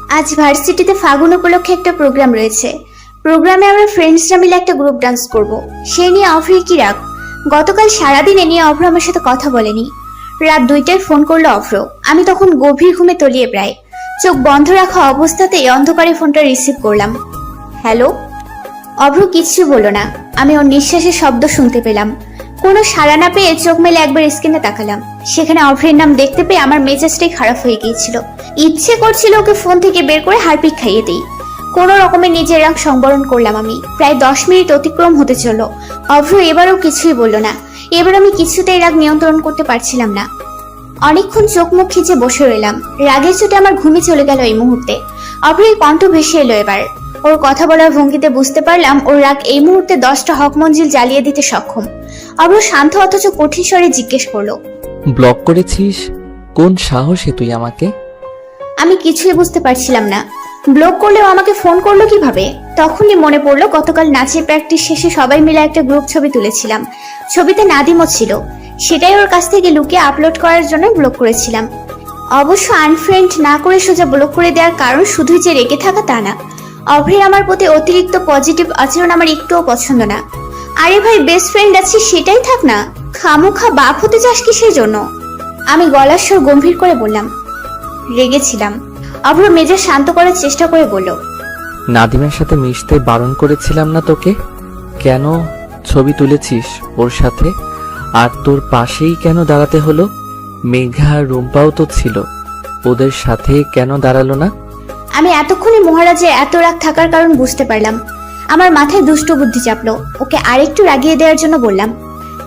আজ ভার্সিটিতে ফাগুন উপলক্ষে একটা প্রোগ্রাম রয়েছে। প্রোগ্রামে আমরা ফ্রেন্ডসরা মিলে একটা গ্রুপ ডান্স করব। সে নিয়ে অভ্রের কি রাগ। গতকাল সারাদিন এ নিয়ে অভ্র আমার সাথে কথা বলেনি। রাত 2টায় ফোন করলো অভ্র। আমি তখন গভীর ঘুমে তলিয়ে প্রায়। চোখ বন্ধ রাখা অবস্থাতেই অন্ধকারে ফোনটা রিসিভ করলাম। হ্যালো। অভ্র কিচ্ছু বলল না। আমি ওর নিঃশ্বাসের শব্দ শুনতে পেলাম। কোনো সাড়া না পেয়ে চোখ মেলে একবার স্ক্রিনে তাকালাম। সেখানে অভ্রের নাম দেখতে পেয়ে আমার মেজাজটাই খারাপ হয়ে গিয়েছিল। ইচ্ছে করছিল ওকে ফোন থেকে বের করে হারপিক খাইয়ে দিই। কোনো রকমে নিজের রাগ সংবরণ করলাম আমি। প্রায় 10 মিনিট অতিক্রম হতে চলল। অভ্র এবারও কিছুই বলল না। এবার আমি কিছুতেই রাগ নিয়ন্ত্রণ করতে পারছিলাম না। অনেকক্ষণ চোখ মুখ খিচে বসে রইলাম। রাগের চোটে আমার ঘুমে চলে গেল এই মুহূর্তে। অভ্রের কণ্ঠ ভেসে এলো এবার। ওর কথা বলার ভঙ্গিতে বুঝতে পারলাম ওর রাগ এই মুহূর্তে 10টা হক মঞ্জিল জ্বালিয়ে দিতে সক্ষম। অভ্র শান্ত অথচ কঠিন স্বরে জিজ্ঞেস করলো, ব্লক করেছিস? কোন সাহসে তুই আমাকে? আমি কিছুই বুঝতে পারছিলাম না। ব্লক করলেও আমাকে ফোন করলো কিভাবে? তখনই মনে পড়লো গতকাল নাচের প্র্যাকটিস শেষে সবাই মিলে একটা গ্রুপ ছবি তুলেছিলাম। ছবিতে নাদিমও ছিল। সেটাই ওর কাছ থেকে লুকিয়ে আপলোড করার জন্য ব্লক করেছিলাম। অবশ্য আনফ্রেন্ড না করে সোজা ব্লক করে দেওয়ার কারণ শুধুই যে রেগে থাকা তা না। অভ্রের আমার প্রতি অতিরিক্ত পজিটিভ আচরণ আমার একটুও পছন্দ না। আরে ভাই, বেস্ট ফ্রেন্ড আছি সেটাই থাক না, খামোখা বাপ হতে চাস কিসের জন্য? আমি গলার স্বর গম্ভীর করে বললাম, রেগেছিলাম। অভ্র মেজাজ শান্ত করার চেষ্টা করে বলল, নাদিমের সাথে মিশতে বারণ করেছিলাম না তোকে? কেন ছবি তুলেছিস ওর সাথে? আর তোর পাশেই কেন দাঁড়াতে হলো? মেঘা আর রুম্পাও তো ছিল, ওদের সাথে কেন দাঁড়ালো না? আমি এতক্ষণে মহারাজের এত রাগ থাকার কারণ বুঝতে পারলাম। আমার মাথায় দুষ্ট বুদ্ধি চাপলো। ওকে আরেকটু রাগিয়ে দেওয়ার জন্য বললাম,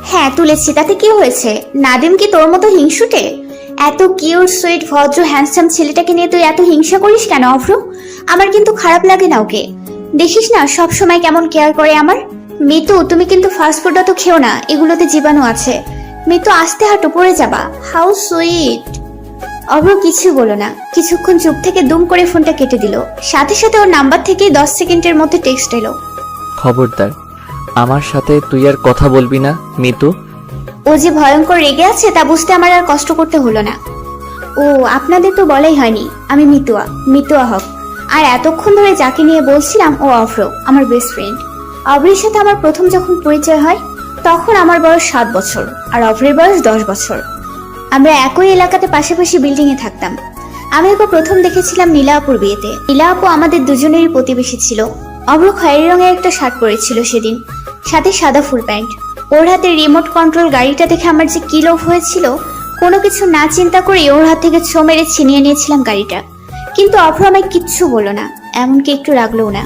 হ্যাঁ তুলেছি, তাতে কি হয়েছে? নাদিম কি তোর মতো হিংসুটে? এত কিউট সুইট ভদ্র হ্যান্ডসাম ছেলেটাকে নিয়ে তুই এত হিংসা করিস কেন অভ্র? আমার কিন্তু খারাপ লাগে না ওকে। দেখিস না সব সময় কেমন কেয়ার করে আমার। মিতু, তুমি কিন্তু ফাস্ট ফুডটা তো খেও না, এগুলোতে জীবাণু আছে। মিতু, আস্তে হাঁটো, পড়ে যাবা। How sweet. অভ্র কিছু বলো না। কিছুক্ষণ চুপ থেকে দুম করে ফোনটা কেটে দিল। সাথে সাথে ওর নাম্বার থেকে 10 সেকেন্ডের মধ্যে টেক্সট এলো, খবরদার আমার সাথে তুই আর কথা বলবি না মিতু। ও যে ভয়ঙ্কর রেগে আছে তা বুঝতে আমার আর কষ্ট করতে হলো না। ও, আপনাদের তো বলাই হয়নি, আমি মিতুয়া হক। আর এতক্ষণ ধরে যাকে নিয়ে বলছিলাম ও অভ্র, আমার বেস্ট ফ্রেন্ড। অভ্রের সাথে আমার প্রথম যখন পরিচয় হয় তখন আমার বয়স 7 বছর আর অভ্রের বয়স 10 বছর। আমরা একই এলাকাতে পাশাপাশি বিল্ডিং এ থাকতাম। আমি ওকে প্রথম দেখেছিলাম নীলা আপুর বিয়েতে। নীলা আপু আমাদের দুজনেরই প্রতিবেশী ছিল। অভ্র খয়েরি রঙের একটা শার্ট পরেছিল সেদিন, সাথে সাদা ফুল প্যান্ট। ওর হাতে রিমোট কন্ট্রোল গাড়িটা দেখে আমার যে কি লোভ হয়েছিল। কোনো কিছু না চিন্তা করে ওর হাত থেকে ছো মেরে ছিনিয়ে নিয়েছিলাম গাড়িটা। কিন্তু অভ্র আমায় কিচ্ছু বলল না, এমনকি একটু রাগলেও না।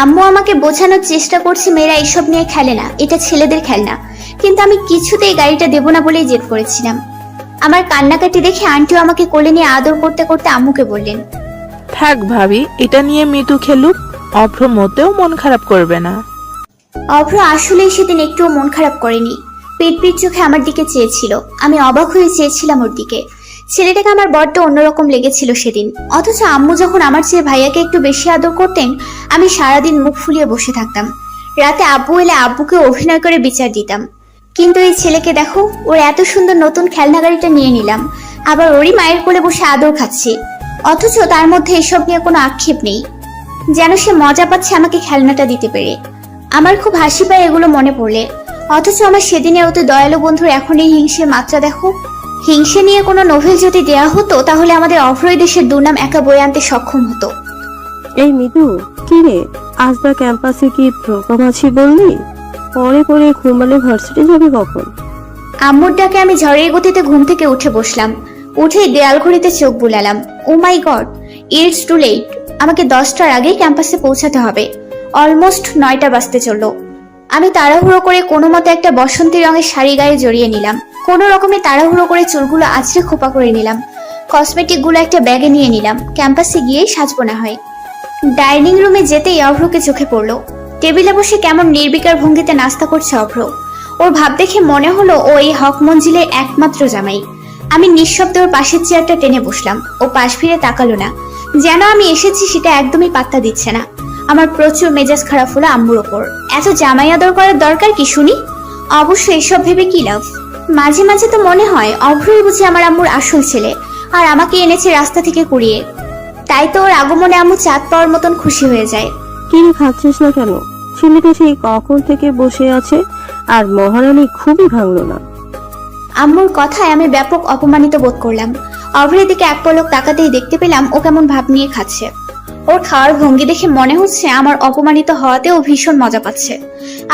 আম্মু আমাকে বোঝানোর চেষ্টা করছে মেয়েরা এইসব নিয়ে খেলে না, এটা ছেলেদের খেলনা। কিন্তু আমি কিছুতেই গাড়িটা দেবো না বলেই জেদ করেছিলাম। আমার কান্নাকাটি দেখে আন্টিও আমাকে কোলে নিয়ে আদর করতে করতে আম্মুকে বললেন, থাক ভাবি, এটা নিয়ে মিতু খেলুক, অভ্র মোটেও মন খারাপ করবে না। অভ্র আসলেই সেদিন একটুও মন খারাপ করেনি। পিট চোখে আমার দিকে চেয়েছিল। আমি অবাক হয়ে চেয়েছিলাম ওর দিকে। ছেলেটাকে আমার বড্ড অন্যরকম লেগেছিল সেদিন। অথচ আম্মু যখন আমার চেয়ে ভাইয়াকে একটু বেশি আদর করতেন, আমি সারাদিন মুখ ফুলিয়ে বসে থাকতাম। রাতে আব্বু এলে আব্বুকে অভিনয় করে বিচার দিতাম। কিন্তু এই ছেলেকে দেখো, ওর এত সুন্দর নতুন খেলনা গাড়িটা নিয়ে নিলাম, আবার ওরই মায়ের কোলে বসে আদর খাচ্ছি। অথচ তার মধ্যে এসব নিয়ে কোনো আক্ষেপ নেই, যেন সে মজা পাচ্ছে আমাকে খেলনাটা দিতে পেরে। আমার খুব হাসি পায় এগুলো মনে পড়লে। অথচ আমার সেদিনে অত দয়ালু বন্ধুর এখন এই হিংসের মাত্রা দেখো। হিংসে নিয়ে কোনো নোভেল যদি দেয়া হতো তাহলে আমাদের অভ্রয় দেশের দুর্নাম একা বয়ে আনতে সক্ষম হতো। এই মিতু, কি রে, আজ বা ক্যাম্পাসে কি প্রোগ্রাম আছে বললি? পরে ঘুমালে ভার্সিটি যাবি কখন? আম্মুর ডাকে আমি ঝড়ের গতিতে ঘুম থেকে উঠে বসলাম। উঠেই দেয়াল ঘড়িতে চোখ বুলালাম। ও মাই গড, ইটস টু লেট। আমাকে 10টার আগে ক্যাম্পাসে পৌঁছাতে হবে। অলমোস্ট 9টা বাজতে চললো। আমি তাড়াহুড়ো করে কোনো মতে একটা বসন্তী রঙের শাড়ি গায়ে জড়িয়ে নিলাম। কোনো রকমে তাড়াহুড়ো করে চুলগুলো আঁচড়ে খোপা করে নিলাম। কসমেটিক গুলো একটা ব্যাগে নিয়ে নিলাম। ক্যাম্পাসে গিয়েই সাজবো না হয়। ডাইনিং রুমে যেতেই অভ্রকে চোখে পড়লো। টেবিলে বসে কেমন নির্বিকার ভঙ্গিতে নাস্তা করছে অভ্র। ওর ভাব দেখে মনে হলো ও এই হক মঞ্জিলের একমাত্র জামাই। আমি নিঃশব্দে ওর পাশের চেয়ারটা টেনে বসলাম। ও পাশ ফিরে তাকালো না, যেন আমি এসেছি সেটা একদমই পাত্তা দিচ্ছে না। আমার প্রচুর মেজাজ খারাপ হলো আম্মুর ওপর। এত জামাই আদর করার দরকার কি শুনি? অবশ্য এসব ভেবে কি লাভ? মাঝে মাঝে তো মনে হয় অভ্রই বুঝি আমার আম্মুর আসল ছেলে, আর আমাকে এনেছে রাস্তা থেকে কুড়িয়ে। তাই তো ওর আগমনে আম্মু চাঁদ পাওয়ার মতন খুশি হয়ে যায়। কিরে খাচ্ছিস না কেন? ছেলেটা সেই কখন থেকে বসে আছে আর মহারানী খুবই ভাঙলো না। আম্মুর কথায় আমি ব্যাপক অপমানিত বোধ করলাম। অভ্রের দিকে এক পলক তাকাতেই দেখতে পেলাম ও কেমন ভাব নিয়ে খাচ্ছে। ওর খাওয়ার ভঙ্গি দেখে মনে হচ্ছে আমার অপমানিত হওয়াতেও ভীষণ মজা পাচ্ছে।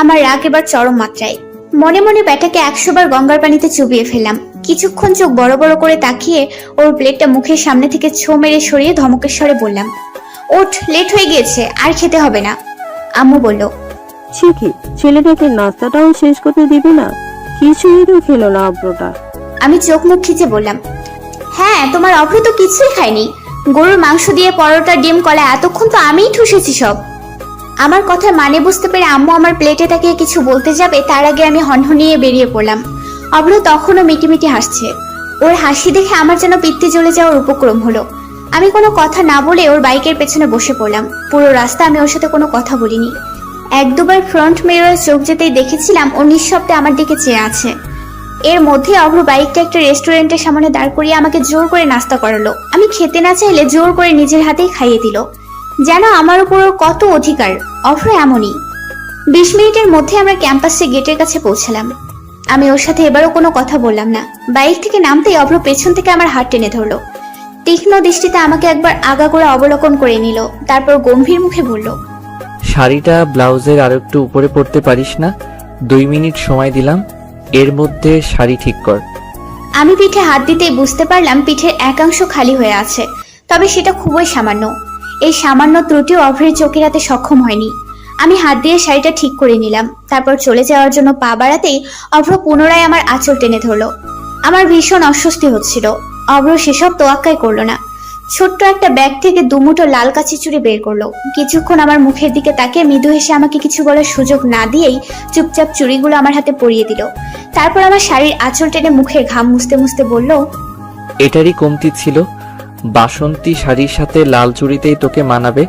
আমার রাগ এবার চরম মাত্রায়। মনে মনে ব্যাটাকে 100 বার গঙ্গার পানিতে চুবিয়ে ফেললাম। কিছুক্ষণ চোখ বড় বড় করে তাকিয়ে ওর প্লেটটা মুখের সামনে থেকে ছো মেরে সরিয়ে ধমকের স্বরে বললাম, ওঠ, লেট হয়ে গিয়েছে, আর খেতে হবে না। আম্মু বলল, ঠিকই, ছেলেটাকে নাস্তাটাও শেষ করতে দিবে না? কিছুই তো খেলো না অভ্রটা। আমি চোখ মুখ খিচে বললাম, হ্যাঁ, তোমার অভ্র তো কিছুই খায়নি। গরুর মাংস দিয়ে পরোটা, ডিম, কলা, এতক্ষণ তো আমিই ঠুসেছি সব। আমার কথার মানে বুঝতে পেরে আম্মু আমার প্লেটে তাকিয়ে কিছু বলতে যাবে তার আগে আমি হনহনিয়ে বেরিয়ে পড়লাম। অভ্র তখনও মিটিমিটি হাসছে। ওর হাসি দেখে আমার যেন পিত্তে জ্বলে যাওয়ার উপক্রম হলো। আমি কোনো কথা না বলে ওর বাইকের পেছনে বসে পড়লাম। পুরো রাস্তা আমি ওর সাথে কোনো কথা বলিনি। 1-2 বার ফ্রন্ট মিররে চোখ যেতেই দেখেছিলাম ও নিঃশব্দে আমার দিকে চেয়ে আছে। এর মধ্যে অভ্র বাইকটা একটা রেস্টুরেন্টের সামনে দাঁড় করিয়ে আমাকে জোর করে নাস্তা করালো। আমি খেতে না চাইলে জোর করে নিজের হাতেই খাইয়ে দিল। যেন আমার উপর ওর কত অধিকার। অভ্র এমনই। 20 মিনিটের মধ্যে আমরা ক্যাম্পাসে গেটের কাছে পৌঁছালাম। আমি ওর সাথে এবারও কোনো কথা বললাম না। বাইক থেকে নামতেই অভ্র পেছন থেকে আমার হাত টেনে ধরলো। তীক্ষ্ণ দৃষ্টিতে আমাকে একবার আগাগোড়া অবলোকন করে নিল, তারপর গম্ভীর মুখে বলল, শাড়িটা ব্লাউজের আরো একটু উপরে পড়তে পারিস না? 2 মিনিট সময় দিলাম, এর মধ্যে শাড়ি ঠিক কর। আমি পিঠে হাত দিতেই বুঝতে পারলাম পিঠের একাংশ খালি হয়ে আছে, তবে সেটা খুবই সামান্য। এই সামান্য ত্রুটিও অভ্রের চোখের হাতে সক্ষম হয়নি। আমি হাত দিয়ে শাড়িটা ঠিক করে নিলাম। তারপর চলে যাওয়ার জন্য পা বাড়াতেই অভ্র পুনরায় আমার আঁচল টেনে ধরলো। আমার ভীষণ অস্বস্তি হচ্ছিল। অভ্র সেসব তোয়াক্কাই করলো না। ছোট্ট একটা ব্যাগ থেকে 2 মুঠো লাল কাঁচি চুড়ি বের করলো। কিছুক্ষণ আমার মুখের দিকে তাকিয়ে মৃদু হেসে আমাকে কিছু বলার সুযোগ না দিয়েই চুপচাপ চুড়িগুলো আমার হাতে পরিয়ে দিল। তারপর আমার শাড়ির আঁচল টেনে মুখের ঘাম মুছতে মুছতে বলল, এটারই কমতি ছিল। বাসন্তী শাড়ির সাথে লাল চুড়িতেই তোকে মানাবে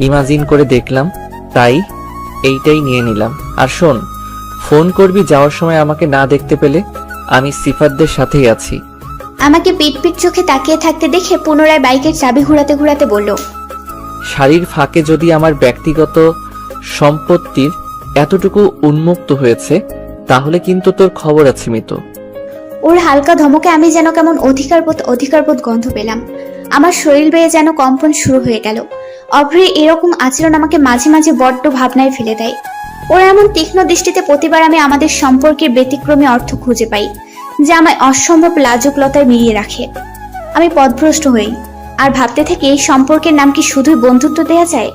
ইমাজিন করে দেখলাম, তাই এইটাই নিয়ে নিলাম। আর শোন, ফোন করবি যাওয়ার সময় আমাকে না দেখতে পেলে। আমি সিফাতদের সাথেই আছি। আমাকে পিট পিট চোখে তাকিয়ে থাকতে দেখে পুনরায় বাইকের চাবি ঘুরাতে ঘুরাতে বলল, শাড়ির ফাঁকে যদি আমার ব্যক্তিগত সম্পত্তির এতটুকু উন্মুক্ত হয়েছে তাহলে কিন্তু তোর খবর আছে মিতু। ওর হালকা ধমকে আমি যেন কেমন অধিকারবোধ গন্ধ পেলাম। আমার শরীর বেয়ে যেন কম্পন শুরু হয়ে গেল। অভ্রের এরকম আচরণ আমাকে মাঝে মাঝে বড্ড ভাবনায় ফেলে দেয়। ওর এমন তীক্ষ্ণ দৃষ্টিতে প্রতিবার আমি আমাদের সম্পর্কের ব্যতিক্রমী অর্থ খুঁজে পাই, যা আমায় অসম্ভব লাজুকলতায় মিলিয়ে রাখে। আমি পথভ্রষ্ট হই আর ভাবতে থাকি এই সম্পর্কের নাম কি শুধুই বন্ধুত্ব দেয়া যায়,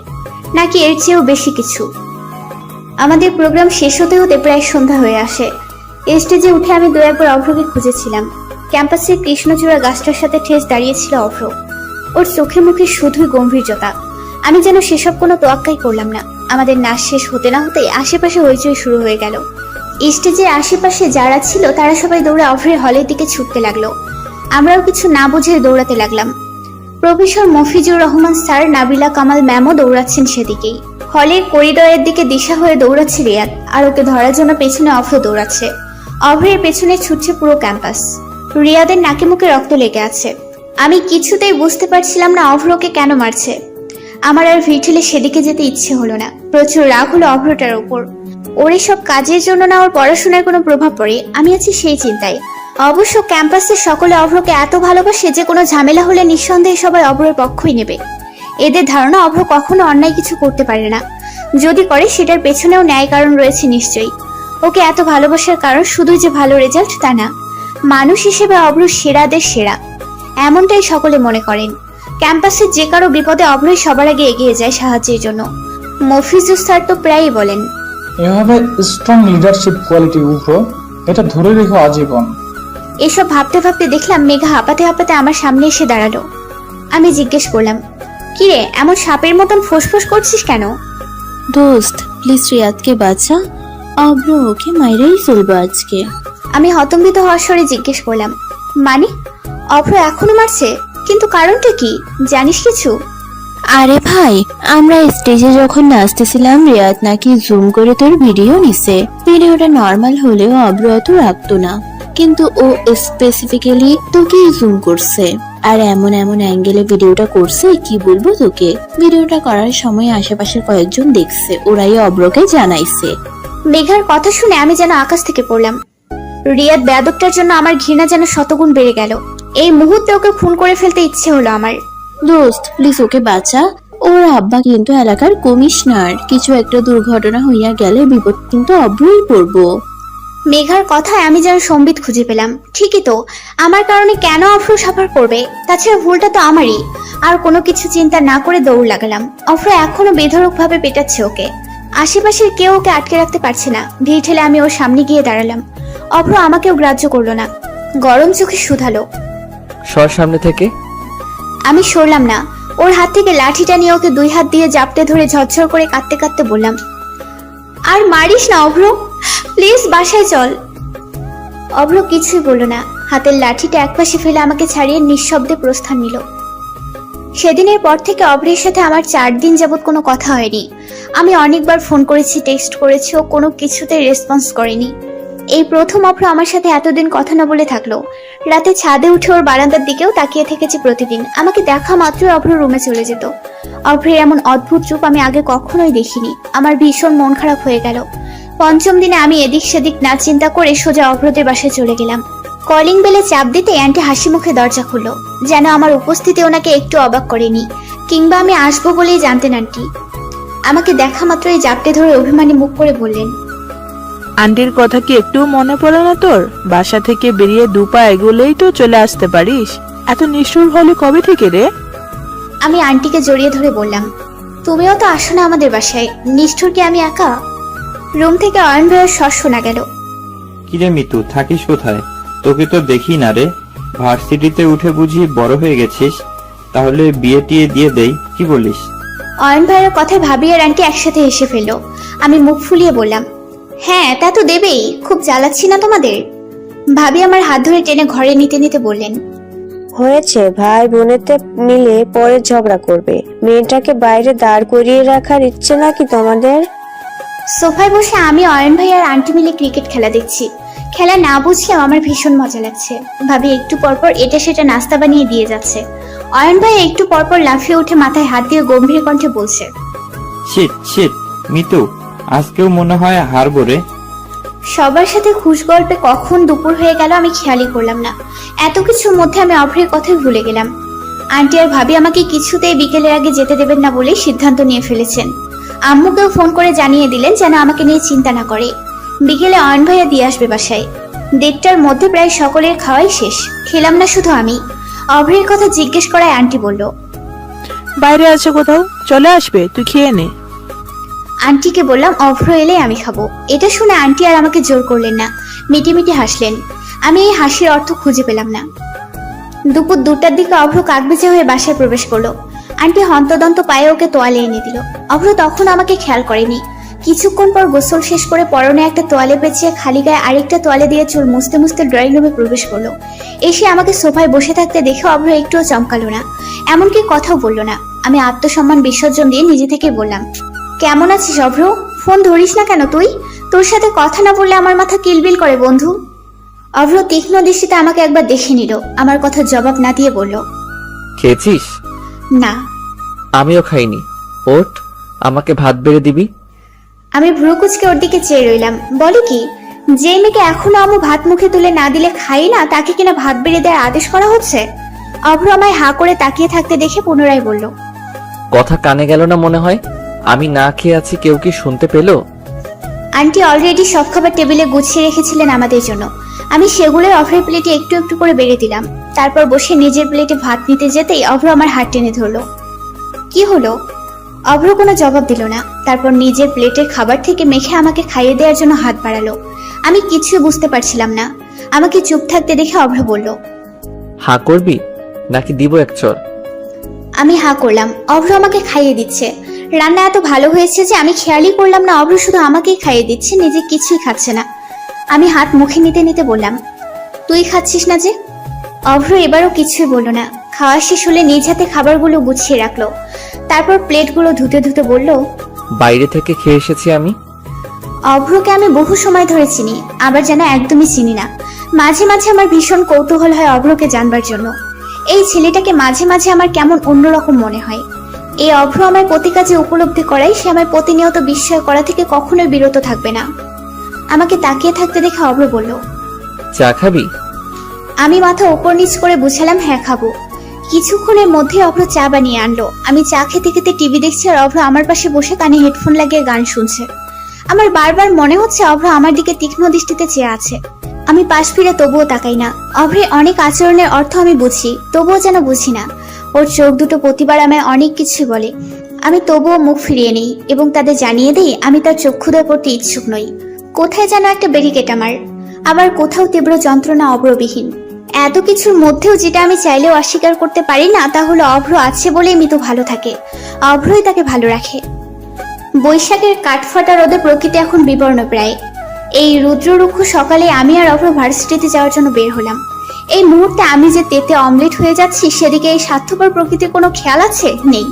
নাকি এর চেয়েও বেশি কিছু। আমাদের প্রোগ্রাম শেষ হতে হতে প্রায় সন্ধ্যা হয়ে আসে। স্টেজে উঠে আমি 2-1 বার অভ্রকে খুঁজেছিলাম। ক্যাম্পাসের কৃষ্ণচূড়া গাছটার সাথে ঠেস দাঁড়িয়েছিল অভ্র। ওর চোখে মুখে শুধুই গম্ভীর্যতা। আমি যেন সেসব কোনো তোয়াক্কাই করলাম না। আমাদের নাচ শেষ হতে না হতেই আশেপাশে হইচই শুরু হয়ে গেল। স্টেজের আশেপাশে যারা ছিল তারা সবাই দৌড়ে অভ্রের হলের দিকে ছুটতে লাগলো। আমরাও কিছু না বুঝে দৌড়াতে লাগলাম। প্রফেসর মফিজুর রহমান স্যার, নাবিলা কামাল ম্যামও দৌড়াচ্ছেন সেদিকেই। হলের করিডোরের দিকে দিশা হয়ে দৌড়াচ্ছে রিয়াদ, আর ওকে ধরার জন্য পেছনে অভ্র দৌড়াচ্ছে। অভ্রের পেছনে ছুটছে পুরো ক্যাম্পাস। রিয়াদের নাকে মুখে রক্ত লেগে আছে। আমি কিছুতেই বুঝতে পারছিলাম না অভ্রকে কেন মারছে। আমার আর ভিড় ঠেলে সেদিকে যেতে ইচ্ছে হলো না। প্রচুর রাগ হলো অভ্রটার উপর। ওর এসব কাজের জন্য না ওর পড়াশোনার কোনো প্রভাব পড়ে, আমি আছি সেই চিন্তায়। অবশ্য ক্যাম্পাসের সকলে অভ্রকে এত ভালোবাসে যে কোনো ঝামেলা হলে নিঃসন্দেহে সবাই অভ্রের পক্ষই নেবে। এদের ধারণা অভ্র কখনো অন্যায় কিছু করতে পারে না, যদি করে সেটার পেছনেও ন্যায় কারণ রয়েছে নিশ্চয়ই। ওকে এত ভালোবাসার কারণ শুধুই যে ভালো রেজাল্ট তা না, মানুষ হিসেবে অভ্র সেরাদের সেরা, এমনটাই সকলে মনে করেন। ক্যাম্পাসের যে কারো বিপদে অভ্রই সবার আগে এগিয়ে যায় সাহায্যের জন্য। মফিজুর স্যার তো প্রায়ই বলেন, এভাবে স্ট্রং লিডারশিপ কোয়ালিটি উঠো, এটা ধরে রেখো আজীবন। এসব ভাবতে ভাবতে দেখলাম মেঘা হাঁপাতে হাঁপাতে আমার সামনে এসে দাঁড়ালো। আমি জিজ্ঞেস করলাম, কিরে এমন সাপের মতন ফোঁসফোঁস করছিস কেন? দোস্ত প্লিজ রিয়াদকে বাঁচা, অভ্র ওকে মাইরেই ফেলবো আজকে। আমি হতম্বিত হওয়ার স্বরে জিজ্ঞেস করলাম, মানে অভ্র এখনো মারছে? কিন্তু কারণটা কি, জানিস কিছু? আরে ভাই, আমরা স্টেজে যখন নাচতেছিলাম রিয়াদ নাকি জুম করে তোর ভিডিও নিছে। ভিডিওটা নর্মাল হলেও অভ্র অত রাখতো না, কিন্তু ও স্পেসিফিক্যালি তোকেই জুম করছে। আর এমন এমন অ্যাঙ্গেলে ভিডিওটা করছে কি বলবো তোকে। ভিডিওটা করার সময় আশেপাশের কয়েকজন দেখছে, ওরাই অব্রকে জানাইছে। মেঘার কথা শুনে আমি যেন আকাশ থেকে পড়লাম। রিয়াদ বেয়াদবটার জন্য আমার ঘৃণা যেন শতগুণ বেড়ে গেল। এই মুহূর্তে ওকে খুন করে ফেলতে ইচ্ছে হলো আমার। দোস্ত প্লিজ ওকে বাঁচা। ওর আব্বা কিন্তু এলাকার কমিশনার, কিছু একটা দুর্ঘটনা হইয়া গেলে বিপদ কিন্তু অব্রই পড়বো। মেঘার কথায় আমি যেন সম্বিত খুঁজে পেলাম। ঠিকই তো, আমার কারণে কেন অফ্র সাফার করবে? তাছাড়া ভুলটা তো আমারই। আর কোনো কিছু চিন্তা না করে দৌড় লাগালাম। অফ্র এখনো বেধড়ক ভাবে পেটাচ্ছে ওকে। আশেপাশের কেউ ওকে আটকে রাখতে পারছে না। ভিড় ঠেলে আমি ওর সামনে গিয়ে দাঁড়ালাম। অভ্র আমাকেও গ্রাহ্য করলো না, গরম চোখে শুধালো। সর সামনে থেকে। আমি সরলাম না। ওর হাত থেকে লাঠিটা নিয়ে ওকে দুই হাত দিয়ে জাপটে ধরে ঝরঝর করে কাঁদতে কাঁদতে বললাম, আর মারিস না অভ্র, প্লিজ বাসায় চল। অভ্র কিছুই বলল না। হাতের লাঠিটা একপাশে ফেলে আমাকে ছাড়িয়ে নিঃশব্দে প্রস্থান নিল। সেদিনের পর থেকে অভ্রের সাথে আমার 4 দিন যাবৎ কোনো কথা হয়নি। আমি অনেকবার ফোন করেছি, টেক্সট করেছি, ও কোনো কিছুতে রেসপন্স করেনি। এই প্রথম অভ্র আমার সাথে এতদিন কথা না বলে থাকলো। রাতে ছাদে উঠে ওর বারান্দার দিকেও তাকিয়ে থেকেছি প্রতিদিন। আমাকে দেখা মাত্রই অভ্র রুমে চলে যেত। অভ্রের এমন অদ্ভুত রূপ আমি আগে কখনোই দেখিনি। আমার ভীষণ মন খারাপ হয়ে গেল। পঞ্চম দিনে আমি এদিক সেদিক না চিন্তা করে সোজা অভ্রদের বাসায় চলে গেলাম। কলিং বেলে চাপ দিতে আন্টি হাসি মুখে দরজা খুললো, যেন আমার উপস্থিতি ওনাকে একটু অবাক করেনি, কিংবা আমি আসবো বলেই জানতেন আন্টি। আমাকে দেখা মাত্রই জাপটে ধরে অভিমানী মুখ করে বললেন, আন্টির কথা কি একটু মনে পড়ে না তোর? বাসা থেকে বেরিয়ে 2 পা এগোলেই তো চলে আসতে পারিস। এত নিষ্ঠুর হলে কবে থেকে রে? আমি আন্টিকে জড়িয়ে ধরে বললাম, তুমিও তো আসো না আমাদের বাসায়, নিষ্ঠুর কি আমি একা? রুম থেকে অয়ন ভাইয়ের শ্বাস শোনা গেল। কিরে মিতু, থাকিস কোথায়? তোকে তো দেখি না রে। ভার্সিটিতে উঠে বুঝি বড় হয়ে গেছিস? তাহলে বিয়ে টিয়ে দিয়ে দেই, কি বলিস? অয়ন ভাইয়ের কথায় ভাবি আর আন্টি একসাথে হেসে ফেললো। আমি মুখ ফুলিয়ে বললাম, হ্যাঁ তা তো দেবেই, খুব জ্বালাচ্ছি না তোমাদের? ভাবি আমার হাত ধরে টেনে ঘরে নিতে নিতে বললেন, হয়েছে, ভাই বোনেতে মিলে পরে ঝগড়া করবে। মেয়েটাকে বাইরে দাঁড় করিয়ে রাখার ইচ্ছে নাকি তোমাদের? সোফায় বসে আমি অয়ন ভাই আর আন্টি মিলে ক্রিকেট খেলা দেখছি। খেলা না বুঝলেও আমার ভীষণ মজা লাগছে। ভাবি একটু পরপর এটা সেটা নাস্তা বানিয়ে দিয়ে যাচ্ছে। অয়ন ভাই একটু পরপর লাফিয়ে উঠে মাথায় হাত দিয়ে গম্ভীর কণ্ঠে বলছে, শিট শিট মিতু, আজকেও মনে হয় হারবো রে। সবার সাথে খুশ গল্পে কখন দুপুর হয়ে গেল আমি খেয়ালই করলাম না। এত কিছুর মধ্যে আমি অভ্রের কথাই ভুলে গেলাম। আন্টি আর ভাবি আমাকে কিছুতেই বিকেলের আগে যেতে দেবেন না বলে সিদ্ধান্ত নিয়ে ফেলেছেন। আম্মুকেও ফোন করে জানিয়ে দিলেন যেন আমাকে নিয়ে চিন্তা না করে। বিকেলে অয়ন ভাইয়া দিয়ে আসবে বাসায়। 1:30টার মধ্যে প্রায় সকলের খাওয়াই শেষ। খেলাম না শুধু আমি। অভ্রের কথা জিজ্ঞেস করায় আন্টি বলল, বাইরে আছে কোথাও, চলে আসবে, তুই খেয়ে নে। আন্টিকে বললাম অভ্র এলে আমি খাবো। এটা শুনে আন্টি আর আমাকে জোর করলেন না, মিটিমিটি হাসলেন। আমি এই হাসির অর্থ খুঁজে পেলাম না। দুপুর 2টার দিকে অভ্র কাকবেচা হয়ে বাসায় প্রবেশ করলো। আন্টি হন্তদন্ত পায়ে ওকে তোয়ালে এনে দিল। অভ্র তখন আমাকে খেয়াল করেনি। কিছুক্ষণ পর গোসল শেষ করে পরনে একটা তোয়ালে পেঁচিয়ে খালি গায়ে আরেকটা তোয়ালে দিয়ে চুল মুছতে মুছতে ড্রয়িং রুমে প্রবেশ করলো। এসে আমাকে সোফায় বসে থাকতে দেখে অভ্র একটুও চমকালো না, এমনকি কথাও বললো না। আমি আত্মসম্মান বিসর্জন দিয়ে নিজে থেকে বললাম, কেমন আছিস অভ্র? ফোন ধরিস না কেন তুই? তোর সাথে কথা না বললে আমার মাথা কিলবিল করে বন্ধু। অভ্র তীক্ষ্ণ দৃষ্টিতে আমাকে একবার দেখে নিল। আমার কথা জবাব না দিয়ে বলল, খেয়েছিস? না। আমিও খাইনি। ওঠ, আমাকে ভাত বেড়ে দিবি। আমি ভ্রু কুচকে ওর দিকে চেয়ে রইলাম। বলে কি, যে মেয়েকে এখনো আম্মু ভাত মুখে তুলে না দিলে খাই না, তাকে কিনা ভাত বেড়ে দেওয়ার আদেশ করা হচ্ছে? অভ্র আমায় হা করে তাকিয়ে থাকতে দেখে পুনরায় বলল, কথা কানে গেল না মনে হয়? আমি না খেয়ে আছি, কেউ কি শুনতে পেলো? আন্টি অলরেডি সব খাবার টেবিলে গুছিয়ে রেখেছিলেন আমাদের জন্য। আমি সেগুলোই অভ্রের প্লেটে একটু একটু করে বেড়ে দিলাম। তারপর বসে নিজের প্লেটে ভাত নিতে যেতেই অভ্র আমার হাত টেনে ধরলো। কি হলো? অভ্র কোনো জবাব দিল না। তারপর নিজের প্লেটের খাবার থেকে মেখে আমাকে খাইয়ে দেওয়ার জন্য হাত বাড়ালো। আমি কিছুই বুঝতে পারছিলাম না। আমাকে চুপ থাকতে দেখে অভ্র বলল, হা করবি নাকি দিব এক চর? আমি হা করলাম। অভ্র আমাকে খাইয়ে দিচ্ছে। রান্না এত ভালো হয়েছে যে আমি খেয়ালই করলাম না অভ্র শুধু আমাকেই খাইয়ে দিচ্ছে, নিজে কিছুই খাচ্ছে না। আমি হাত মুখে নিতে নিতে বললাম, তুই খাচ্ছিস না যে? অভ্র এবারও কিছুই বলল না। খাওয়া শেষ হলে নিজ হাতে খাবারগুলো গুছিয়ে রাখলো। তারপর প্লেটগুলো ধুতে ধুতে বলল, বাইরে থেকে খেয়ে এসেছি আমি। অভ্রকে আমি বহু সময় ধরে চিনি, আবার যেন একদমই চিনি না। মাঝে মাঝে আমার ভীষণ কৌতূহল হয় অভ্রকে জানবার জন্য। এই ছেলেটাকে মাঝে মাঝে আমার কেমন অন্যরকম মনে হয়। এই অভ্র আমায় প্রতি কাজে উপলব্ধি করায় সে আমায় প্রতিনিয়ত বিস্ময় করা থেকে কখনোই বিরত থাকবে না। আমাকে তাকিয়ে থাকতে দেখে অভ্র বলল, চা খাবি? আমি মাথা উপর নিচ করে বুঝালাম হ্যাঁ খাবো। কিছুক্ষণের মধ্যে অভ্র চা বানিয়ে আনলো। আমি চা খেতে খেতে টিভি দেখছি আর অভ্র আমার পাশে বসে কানে হেডফোন লাগিয়ে গান শুনছে। আমার বারবার মনে হচ্ছে অভ্র আমার দিকে তীক্ষ্ণ দৃষ্টিতে চেয়ে আছে। আমি পাশ ফিরে তবুও তাকাই না। অভ্রের অনেক আচরণের অর্থ আমি বুঝি, তবুও যেন বুঝি না। ওর চোখ দুটো প্রতিবার আমায় অনেক কিছুই বলে। আমি তবুও মুখ ফিরিয়ে নেই এবং তাদের জানিয়ে দিই আমি তার চক্ষুদয় করতে ইচ্ছুক নই। কোথায় যেন একটা ব্যারিকেড আমার, আবার কোথাও তীব্র যন্ত্রণা অব্রবিহীন। এত কিছুর মধ্যেও যেটা আমি চাইলেও অস্বীকার করতে পারি না তা হলো অভ্র আছে বলেই মিতু ভালো থাকে, অভ্রই তাকে ভালো রাখে। বৈশাখের কাঠফাটা রোদে প্রকৃতি এখন বিবর্ণ প্রায়। এই রুদ্ররুক্ষ সকালে আমি আর অভ্র ভার্সিটিতে যাওয়ার জন্য বের হলাম। এই মুহূর্তে আমি যে তেতে অমলেট হয়ে যাচ্ছি সেদিকে এই স্বার্থপর প্রকৃতির কোনো খেয়াল আছে? নেই।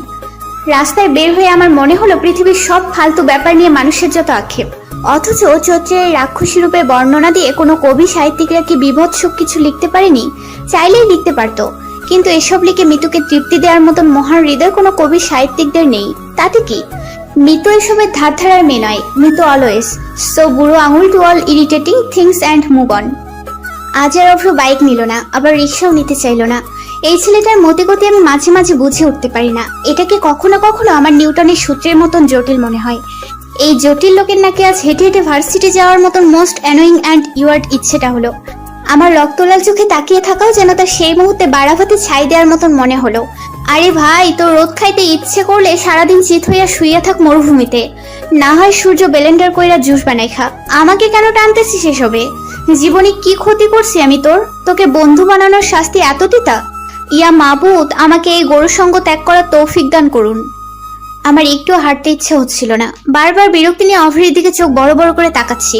রাস্তায় বের হয়ে আমার মনে হলো পৃথিবীর সব ফালতু ব্যাপার নিয়ে মানুষের যত আক্ষেপ, অথচ চৈত্রের রাক্ষসী রূপের বর্ণনা দিয়ে কোনো কবি সাহিত্যিকরা কি বিভৎস কিছু লিখতে পারেনি? চাইলেই লিখতে পারতো, কিন্তু এসব লিখে মিতুকে তৃপ্তি দেওয়ার মতন মহান হৃদয় কোনো কবি সাহিত্যিকদের নেই। তাতে কি? মিতু এসবের ধার ধারার মেয়ে নয়। মিতু অলওয়েজ সো বুড়ো আঙুল to all irritating things and move on. আজ আর অভ্র বাইক নিল না, আবার রিক্সাও নিতে চাইল না। এই ছেলেটার মতিগতি আমি মাঝে মাঝে বুঝে উঠতে পারি না। এটাকে কখনো কখনো আমার নিউটনের সূত্রের মতন জটিল মনে হয়। এই জটিল লোকের নাকি আজ হেঁটে হেঁটে ভার্সিটি যাওয়ার মতন মোস্ট অ্যানোয়িং অ্যান্ড ইউয়ার্ড ইচ্ছেটা হলো। আমার রক্তলাল চোখে তাকিয়ে থাকাও যেন তার সেই মুহূর্তে বাড়াভাতে ছাই দেওয়ার মতন মনে হলো। আরে ভাই, তোর রোদ খাইতে ইচ্ছে করলে সারাদিন চিত হইয়া শুইয়া থাক মরুভূমিতে, না হয় সূর্য ব্লেন্ডার কইরা জুস বানাই খা। আমাকে কেন টানতেছিস এসবে? জীবনে কি ক্ষতি করছি আমি তোর? তোকে বন্ধু বানানোর শাস্তি এত তিতা? ইয়া মাবুদ, আমাকে এই গরু সঙ্গ ত্যাগ করার তৌফিক দান করুন। আমার একটু হাঁটতে ইচ্ছে হচ্ছিল না। বারবার বিরক্তি নিয়ে অভ্রের দিকে চোখ বড় বড় করে তাকাচ্ছি,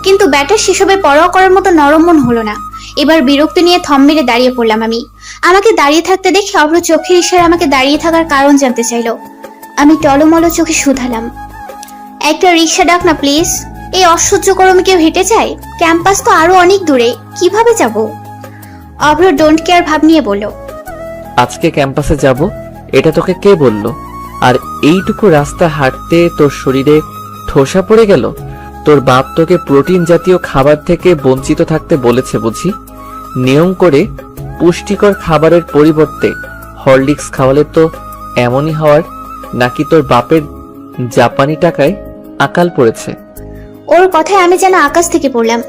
কিন্তু ব্যাটার সেসবে পরোয়া করার মতো নরম মন হলো না। এবার বিরক্তি নিয়ে থম মেরে দাঁড়িয়ে পড়লাম আমি। আমাকে দাঁড়িয়ে থাকতে দেখে অভ্র চোখের ইশারায় আমাকে দাঁড়িয়ে থাকার কারণ জানতে চাইলো। আমি টলমল চোখে শুধালাম, একটা রিক্সা ডাক না প্লিজ। এই অসহ্য গরমে কেউ হেঁটে যায়? ক্যাম্পাস তো আরো অনেক দূরে, কিভাবে যাব? অভ্র ডোন্ট কেয়ার ভাব নিয়ে বলল, আজকে ক্যাম্পাসে যাব এটা তোকে কে বলল? আর এইটুকু রাস্তা হাঁটতে তোর শরীরে ঠোসা পড়ে গেল? তোর বাপ তোকে প্রোটিন জাতীয় খাবার থেকে বঞ্চিত থাকতে বলেছে বুঝি? নিয়ম করে পুষ্টিকর খাবারের পরিবর্তে হরলিক্স খাওয়ালে তো এমনই হওয়ার, নাকি তোর বাপের জাপানি টাকায় আকাল পড়েছে? ওর কথায় আমি যেন আকাশ থেকে পড়লাম।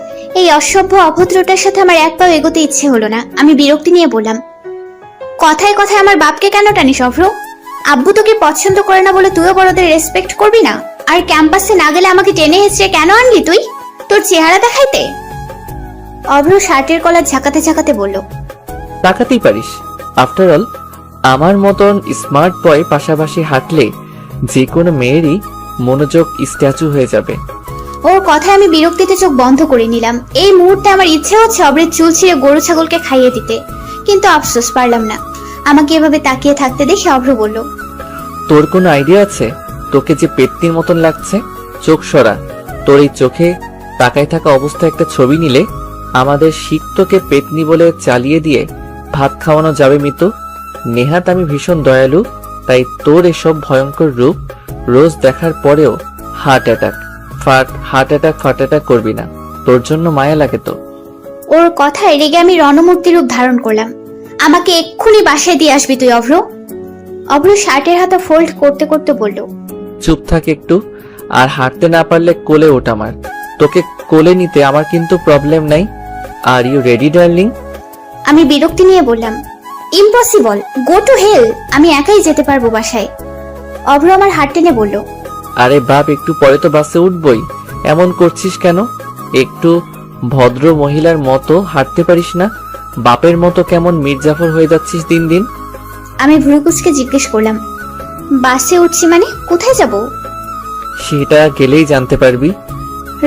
এই অসভ্য অভদ্রটার সাথে আমার এক পাও এগোতে ইচ্ছে হলো না। আমি বিরক্তি নিয়ে বললাম, কথায় কথায় আমার বাপকে কেন টানিস অভ্র? আব্বু তোকে পছন্দ করে না বলে তুইও বড়দের রেসপেক্ট করবি না? আর ক্যাম্পাসে না গেলে আমাকে টেনে হেঁচড়ে কেন আনলি তুই? তোর চেহারা দেখাইতে? অভ্র শার্টের কলার ঝাঁকাতে ঝাঁকাতে বলল, তাকাতেই পারিস। আফটার অল আমার মতন স্মার্ট বয় পাশাপাশি হাঁটলে যে কোনো মেয়েরই মনোযোগ স্ট্যাচু হয়ে যাবে। ওর কথায় আমি বিরক্তিতে চোখ বন্ধ করে নিলাম। এই মুহূর্তে আমার ইচ্ছে হচ্ছে অভ্রের চুল ছিঁড়ে গরু ছাগলকে খাইয়ে দিতে, কিন্তু আফসোস পারলাম না। আমাকে এভাবে তাকিয়ে থাকতে দেখে অভ্র বলল, তোর কোনো আইডিয়া আছে তোকে যে পেটনির মতন লাগছে? চোখ সরা। তোর এই চোখে তাকায় থাকা অবস্থায় একটা ছবি নিলে আমাদের শিক্ষককে পেটনি বলে চালিয়ে দিয়ে ভাত খাওয়ানো যাবে মিতু। নেহাত আমি ভীষণ দয়ালু, তাই তোর এসব ভয়ঙ্কর রূপ রোজ দেখার পরেও হার্ট অ্যাটাক করবি না। তোর জন্য মায়া লাগে তো। ওর কথায় রেগে আমি রণমূর্তি রূপ ধারণ করলাম। আমাকে এক্ষুনি বাসায় দিয়ে আসবি তুই অভ্র। অভ্র শার্টের হাতা ফোল্ড করতে করতে বলল, চুপ থাক একটু, আর হাঁটতে না পারলে কোলে ওঠ আমার। তোকে কোলে নিতে আমার কিন্তু প্রবলেম নাই। Are you ready darling? আমি বিরক্তি নিয়ে বললাম, ইম্পসিবল, গো টু হেল, আমি একাই যেতে পারবো বাসায়। অভ্র আমার হাত টেনে বলল, আরে বাপ, একটু পরে তো বাসে উঠবই, এমন করছিস কেন? একটু ভদ্র মহিলার মতো হাঁটতে পারিস না? বাপের মতো কেমন মির্জাফর হয়ে যাচ্ছিস দিন দিন। আমি ভ্রুকুচকে জিজ্ঞেস করলাম, বাসে উঠছি মানে কোথায় যাব? সেটা গেলেই জানতে পারবি।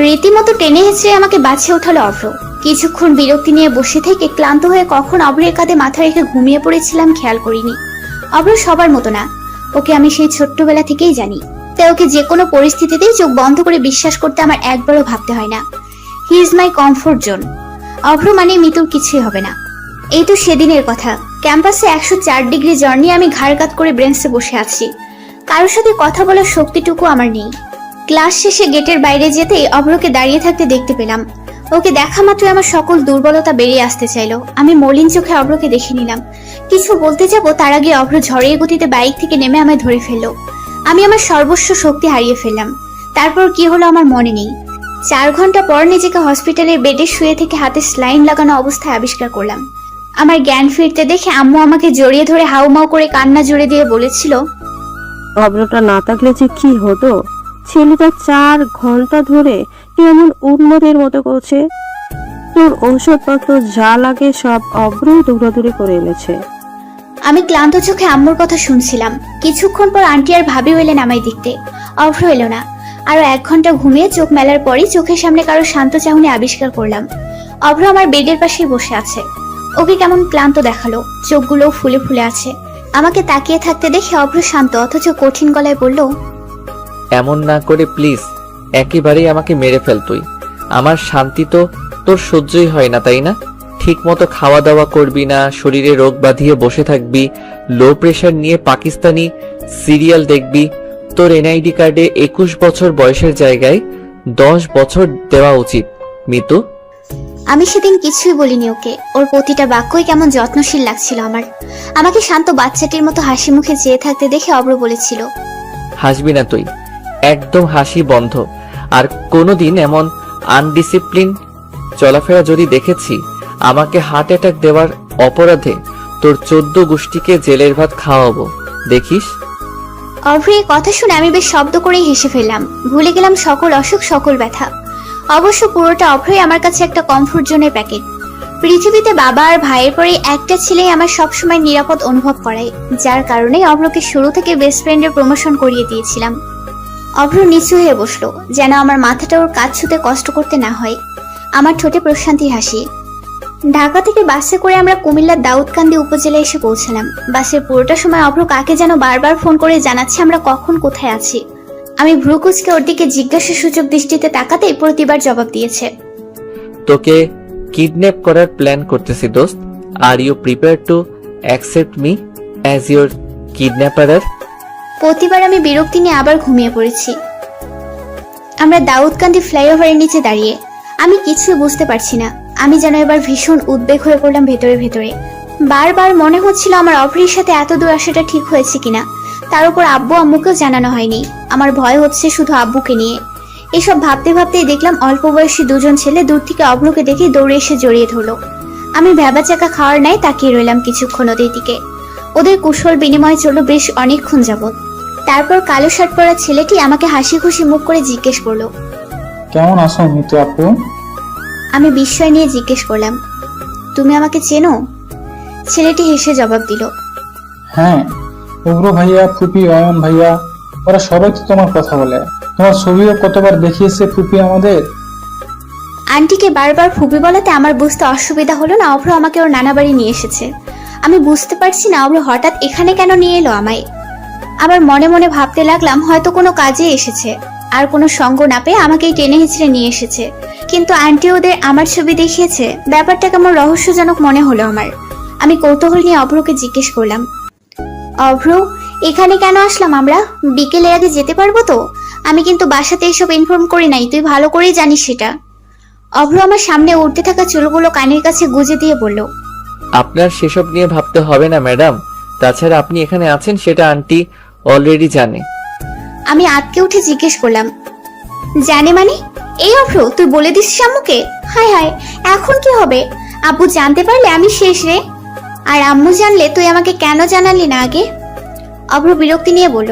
রীতিমতো টেনে হেঁচড়ে আমাকে বাসে ওঠালো অভ্র। কিছুক্ষণ বিরক্তি নিয়ে বসে থেকে ক্লান্ত হয়ে কখন অভ্রের কাঁধে মাথা রেখে ঘুমিয়ে পড়েছিলাম খেয়াল করিনি। অভ্র সবার মতো না, ওকে আমি সেই ছোট্টবেলা থেকেই জানি। তাই ওকে যে কোনো পরিস্থিতিতেই চোখ বন্ধ করে বিশ্বাস করতে আমার একবারও ভাবতে হয় না। He is my comfort zone. Abhra মানে মিতুর কিছুই হবে না। এই তো সেদিনের কথা। ক্যাম্পাসে 104 ডিগ্রি জ্বর নিয়ে আমি ঘাড় কাত করে ব্রেঞ্চে বসে আছি। কারোর সাথে কথা বলার শক্তিটুকু আমার নেই। ক্লাস শেষে গেটের বাইরে যেতেই অভ্রকে দাঁড়িয়ে থাকতে দেখতে পেলাম। ওকে দেখা মাত্রই আমার সকল দুর্বলতা বেরিয়ে আসতে চাইলো। আমি মলিন চোখে অভ্রকে দেখে নিলাম। কিছু বলতে যাব তার আগে অভ্র ঝড়ের গতিতে বাইক থেকে নেমে আমায় ধরে ফেললো। আমি আমার সর্বস্ব শক্তি হারিয়ে ফেললাম। তারপর কি হলো আমার মনে নেই। 4 ঘন্টা পর নিজেকে হসপিটালের বেডে শুয়ে থেকে হাতে স্লাইন লাগানো অবস্থায় আবিষ্কার করলাম। আমার জ্ঞান ফিরতে দেখে আম্মু আমাকে জড়িয়ে ধরে হাউমাউ করে কান্না জুড়ে দিয়ে বলেছিল, অভ্রটা না থাকলে যে কি হতো। ছেলেটা 4 ঘন্টা ধরে কেমন উন্মাদের মতো করছে। তোর ঔষধপত্র যা লাগে সব অভ্র দৌড়াদৌড়ি করে এনেছে। আমি ক্লান্ত চোখে আম্মুর কথা শুনছিলাম। কিছুক্ষণ পর আন্টি আর ভাবি এলেন আমায় দেখতে। অভ্র এলো না। আরো 1 ঘন্টা ঘুমিয়ে চোখ মেলার পরই চোখের সামনে কারো শান্ত চাহনি আবিষ্কার করলাম। অভ্র আমার বেডের পাশেই বসে আছে। ওকে কেমন ক্লান্ত দেখালো, চোখগুলো ফুলে ফুলে আছে। আমাকে তাকিয়ে থাকতে দেখে অভ্র শান্ত অথচ কঠিন গলায় বলল, এমন না করে প্লিজ, একেবারেই আমাকে মেরে ফেল তুই। আমার শান্তি তো তোর সহ্যই হয় না, তাই না? ঠিক মতো খাওয়া দাওয়া করবি না, শরীরে রোগ বাঁধিয়ে বসে থাকবি, লো প্রেশার নিয়ে পাকিস্তানি সিরিয়াল দেখবি। তোর এনআইডি কার্ডে 21 বছর বয়সের জায়গায় 10 বছর দেওয়া উচিত, মিতু। আমি সেদিন কিছুই বলিনি ওকে। ওর প্রতিটা বাক্যই কেমন যত্নশীল লাগছিল আমার। আমাকে শান্ত বাচ্চাটির মতো হাসি মুখে চেয়ে থাকতে দেখে অভ্র বলেছিল, হাসবি না তুই, একদম হাসি বন্ধ। আর কোনোদিন এমন আনডিসিপ্লিন চলাফেরা যদি দেখেছি, আমাকে হার্ট অ্যাটাক দেওয়ার অপরাধে তোর 14 গোষ্ঠীকে জেলের ভাত খাওয়াবো, দেখিস। অভ্র এই কথা শুনে আমি বেশ শব্দ করেই হেসে ফেললাম। ভুলে গেলাম সকল অসুখ, সকল ব্যথা। অবশ্য পুরোটা অভ্রই আমার কাছে একটা কমফোর্ট জোনের প্যাকেট। পৃথিবীতে বাবা আর ভাইয়ের পরে একটা ছেলেই আমার সবসময় নিরাপদ অনুভব করায়, যার কারণে অভ্রকে শুরু থেকে বেস্ট ফ্রেন্ডের প্রমোশন করিয়ে দিয়েছিলাম। অভ্র নিচু হয়ে বসলো, যেন আমার মাথাটা ওর কাজ ছুতে কষ্ট করতে না হয়। আমার ঠোঁটে প্রশান্তির হাসি। ঢাকা থেকে বাসে করে আমরা কুমিল্লার দাউদকান্দি উপজেলায় এসে পৌঁছালাম। বাসের পুরোটা সময় অভ্র কাকে যেন বারবার ফোন করে জানাচ্ছে আমরা কখন কোথায় আছি। আমি ভ্রুকুচকে ওর দিকে জিজ্ঞাসা সূচক দৃষ্টিতে তাকাতেই প্রতিবার জবাব দিয়েছে, তোকে কিডন্যাপ করার প্ল্যান করতেছি দোস্ত। Are you prepare to accept me as your কিডন্যাপারার? প্রতিবার আমি বিরক্তি নিয়ে আবার ঘুমিয়ে পড়েছি। আমরা দাউদকান্দি ফ্লাইওভারের নিচে দাঁড়িয়ে। আমি কিছুই বুঝতে পারছি না। আমি যেন এবার ভীষণ উদ্বেগ হয়ে পড়লাম ভেতরে ভেতরে। বারবার মনে হচ্ছিল আমার অভ্রের সাথে এত দূর আসাটা ঠিক হয়েছে কিনা। তার উপর আব্বু আম্মুকেও জানানো হয়নি। আমার ভয় হচ্ছে শুধু আব্বুকে নিয়ে। এসব ভাবতে ভাবতেই দেখলাম অল্প বয়সী 2 জন ছেলে দূর থেকে অভ্রকে দেখে দৌড়ে এসে জড়িয়ে ধরলো। আমি ভ্যাবা চাকা খাওয়ার নাই তাকিয়ে রইলাম কিছুক্ষণ ওদের দিকে। ওদের কুশল বিনিময় চলল বেশ অনেকক্ষণ যাবত। তারপর কালো শার্ট পরা ছেলেটি আমাকে হাসি খুশি মুখ করে জিজ্ঞেস করলো, কেমন আছো মিতু আপু? আমি বিস্ময় নিয়ে জিজ্ঞেস করলাম, তুমি আমাকে চেনো? ছেলেটি হেসে জবাব দিল, হ্যাঁ, উগ্র ভাইয়া, ফুপি, অয়ন ভাইয়া, ওরা সবাই তো তোমার কথা বলে। তোমার ছবিও কতবার দেখিয়েছে ফুপি আমাদের। আন্টিকে বারবার ফুপি বলাতে আমার বুঝতে অসুবিধা হলো না অভ্র আমাকে ওর নানা বাড়ি নিয়ে এসেছে। আমি বুঝতে পারছি না অভ্র হঠাৎ এখানে কেন নিয়ে এলো আমায়। আবার মনে মনে ভাবতে লাগলাম হয়তো কোনো কাজে এসেছে, আর কোনো সঙ্গ না পেয়ে আমাকেই টেনে হিঁচড়ে নিয়ে এসেছে। কিন্তু আন্টি ওদের আমার ছবি দেখিয়েছে, ব্যাপারটা কেমন রহস্যজনক মনে হলো আমার। আমি কৌতূহল নিয়ে অভ্রকে জিজ্ঞেস করলাম, অভ্র, এখানে কেন আসলাম আমরা? বিকেলের আগে যেতে পারবো তো? আমি কিন্তু বাসাতে এসব ইনফর্ম করি নাই, তুই ভালো করেই জানিস সেটা। অভ্র আমার সামনে উঠতে থাকা চুলগুলো কানের কাছে গুজে দিয়ে বলল, আপনার সেসব নিয়ে ভাবতে হবে না ম্যাডাম। তাছাড়া আপনি এখানে আছেন সেটা আন্টি অলরেডি জানে। আমি আটকে উঠে জিজ্ঞেস করলাম, জানে মানে? এই অভ্র, তুই বলে দিস আম্মুকে? হায় হায়, এখন কি হবে? আব্বু জানতে পারলে আমি শেষ রে। আর আম্মু জানলে তুই আমাকে কেন জানালি না আগে? অভ্র বিরক্তি নিয়ে বলল,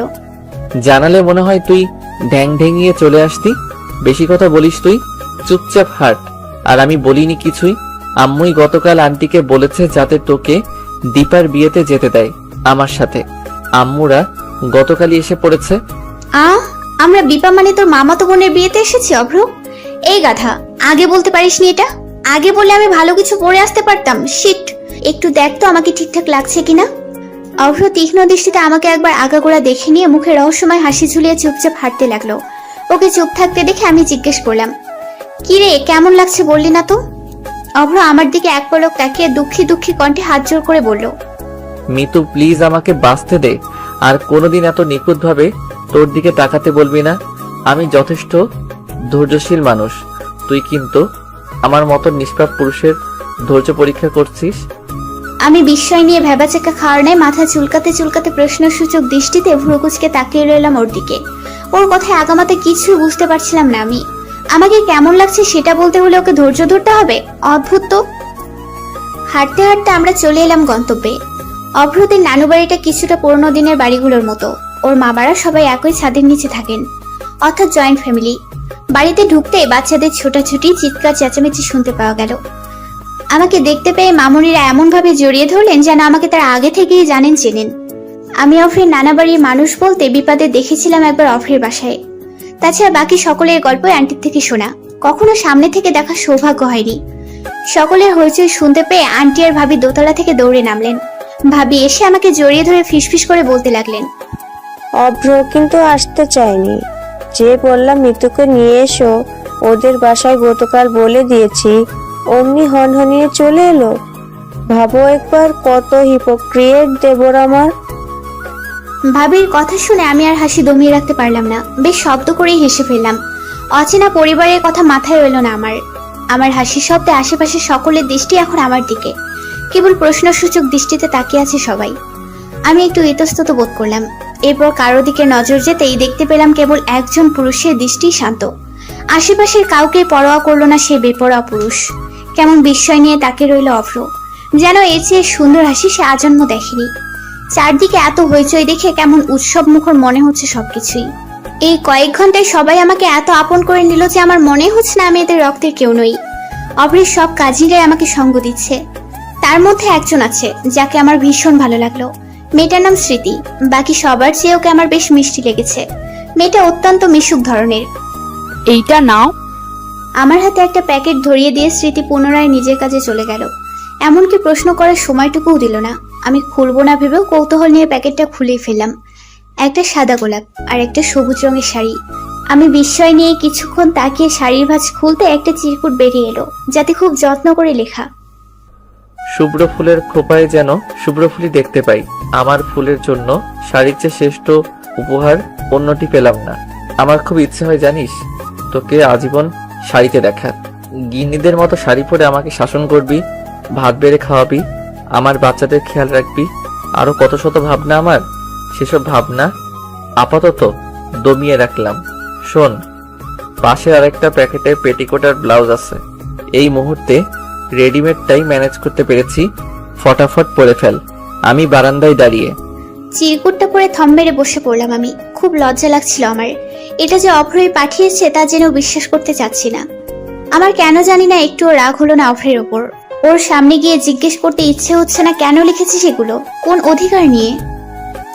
জানালে মনে হয় তুই ঢ্যাং ঢেঙিয়ে চলে আসতি। বেশি কথা বলিস তুই, চুপচাপ হাট। আর আমি বলিনি কিছুই। আম্মুই গতকাল আন্টিকে বলেছে যাতে তোকে দীপার বিয়েতে যেতে দেয় আমার সাথে। আম্মুরা গতকালই এসে পড়েছে। আমরা বিপা মানে তোর মামাতো বোনের বিয়েতে এসেছি অভ্র? এই গাধা, আগে বলতে পারিসনি এটা? আগে বলে আমি ভালো কিছু পরে আসতে পারতাম। শিট, একটু দেখ তো আমাকে ঠিকঠাক লাগছে কিনা। অভ্র তীক্ষ্ণ দৃষ্টিতে আমাকে একবার আগাগোড়া দেখে নিয়ে মুখে রহস্যময় হাসি ঝুলিয়ে চুপচাপ হাঁটতে লাগলো। ওকে চুপ থাকতে দেখে আমি জিজ্ঞেস করলাম, কি রে, কেমন লাগছে বললি না তো? অভ্র আমার দিকে এক পলক তাকিয়ে দুঃখী দুঃখী কণ্ঠে হাত জোর করে বলল, মিতু প্লিজ আমাকে বাঁচতে দে, আর কোনোদিন এত নিখুঁতভাবে তোর দিকে তাকাতে বলবি না। আমি যথেষ্ট ধৈর্যশীল মানুষ, তুই কিন্তু আমার মতো নিষ্পাপ পুরুষের ধৈর্য পরীক্ষা করছিস। আমি বিস্ময় নিয়ে ভেবাচেকা খাওয়ার নেয় মাথা চুলকাতে চুলকাতে প্রশ্নসূচক দৃষ্টিতে ভ্রুকুচকে তাকিয়ে রইলাম ওর দিকে। ওর কথায় আগামাতে কিছু বুঝতে পারছিলাম না আমি। আমাকে কেমন লাগছে সেটা বলতে হলে ওকে ধৈর্য ধরতে হবে? অদ্ভুত তো। হাঁটতে হাঁটতে আমরা চলে এলাম গন্তব্যে। অভ্রদের নানু বাড়িটা কিছুটা পুরোনো দিনের বাড়িগুলোর মতো। ওর মা বাবা সবাই একই ছাদের নিচে থাকেন, অর্থাৎ জয়েন্ট ফ্যামিলি। বাড়িতে ঢুকতেই বাচ্চাদের ছোটাছুটি, চিৎকার চেঁচামেচি শুনতে পাওয়া গেল। আমাকে দেখতে পেয়ে মামুনিরা এমনভাবে জড়িয়ে ধরলেন যেন আমাকে তারা আগে থেকেই জানেন চেনেন। আমি অফ্রের নানা বাড়ির মানুষ বলতে বিপাদে দেখেছিলাম একবার অফ্রের বাসায়। তাছাড়া বাকি সকলের গল্প আন্টির থেকে শোনা, কখনো সামনে থেকে দেখার সৌভাগ্য হয়নি। সকলের হইচই শুনতে পেয়ে আন্টি আর ভাবি দোতলা থেকে দৌড়ে নামলেন। ভাবি এসে আমাকে জড়িয়ে ধরে ফিসফিস করে বলতে লাগলেন, অভ্র কিন্তু আসতে চায়নি। যে বললাম মিতুকে নিয়ে এসো, ওদের বাসায় গতকাল বলে দিয়েছি, অমনি হনহনিয়ে চলে এলো। ভাবো একবার কত হিপোক্রিয়েট দেবর আমার। ভাবির কথা শুনে আমি আর হাসি দমিয়ে রাখতে পারলাম না, বেশ শব্দ করেই হেসে ফেললাম। অচেনা পরিবারের কথা মাথায় এলো না আমার হাসির শব্দে আশেপাশে সকলের দৃষ্টি এখন আমার দিকে। কেবল প্রশ্নসূচক দৃষ্টিতে তাকিয়ে আছে সবাই। আমি একটু ইতস্তত বোধ করলাম। এরপর কারো দিকে নজর যেতেই দেখতে পেলাম কেবল একজন পুরুষের দৃষ্টি শান্ত। আশেপাশের কাউকে পরোয়া করলো না সে বেপরোয়া পুরুষ। কেমন বিস্ময় নিয়ে তাকিয়ে রইল অভ্র, যেন এর চেয়ে সুন্দর হাসি সে আজন্ম দেখেনি। চারদিকে এত হইচই দেখে কেমন উৎসব মুখর মনে হচ্ছে সবকিছুই। এই কয়েক ঘন্টায় সবাই আমাকে এত আপন করে নিল যে আমার মনে হচ্ছে না আমি এদের রক্তের কেউ নই। অভ্রের সব কাজিরাই আমাকে সঙ্গ দিচ্ছে। তার মধ্যে একজন আছে যাকে আমার ভীষণ ভালো লাগলো। মেয়েটার নাম স্মৃতি। বাকি সবার চেয়ে ওকে আমার বেশ মিষ্টি লেগেছে। মেয়েটা অত্যন্ত মিশুক ধরনের। এইটা নাও। আমার হাতে একটা প্যাকেট ধরিয়ে দিয়ে স্মৃতি পুনরায় নিজের কাজে চলে গেল। এমনকি প্রশ্ন করার সময়টুকুও দিল না। আমি খুলবো না ভেবেও কৌতূহল নিয়ে প্যাকেটটা খুলেই ফেললাম। একটা সাদা গোলাপ আর একটা সবুজ রঙের শাড়ি। আমি বিস্ময় নিয়ে কিছুক্ষণ তাকিয়ে শাড়ির ভাঁজ খুলতে একটা চিরকুট বেরিয়ে এলো, যাতে খুব যত্ন করে লেখা, শুভ্র ফুলের খোপায় যেন শুভ্র ফুলই দেখতে পাই। আমার ফুলের জন্য শাড়ির চেয়ে শ্রেষ্ঠ উপহার অন্যটি পেলাম না। আমার খুব ইচ্ছে হয় জানিস, তোকে আজীবন শাড়িতে দেখার। গিন্নিদের মতো শাড়ি পরে আমাকে শাসন করবি, ভাত বেড়ে খাওয়াবি, আমার বাচ্চাদের খেয়াল রাখবি, আরো কত শত ভাবনা আমার। সেসব ভাবনা আপাতত দমিয়ে রাখলাম। শোন, পাশে আরেকটা প্যাকেটে পেটিকোট আর ব্লাউজ আছে। এই মুহূর্তে রেডিমেডটাই ম্যানেজ করতে পেরেছি, ফটাফট পরে ফেল। আমি বারান্দায় দাঁড়িয়ে চিরকুটটা পরে থম মেরে বসে পড়লাম। আমি খুব লজ্জা লাগছিল আমার। এটা যে অভ্রই পাঠিয়েছে তা যেন বিশ্বাস করতে চাচ্ছি না। আমার কেন জানি না একটুও রাগ হলো না অভ্রের ওপর। ওর সামনে গিয়ে জিজ্ঞেস করতে ইচ্ছে হচ্ছে না কেন লিখেছি সেগুলো, কোন অধিকার নিয়ে।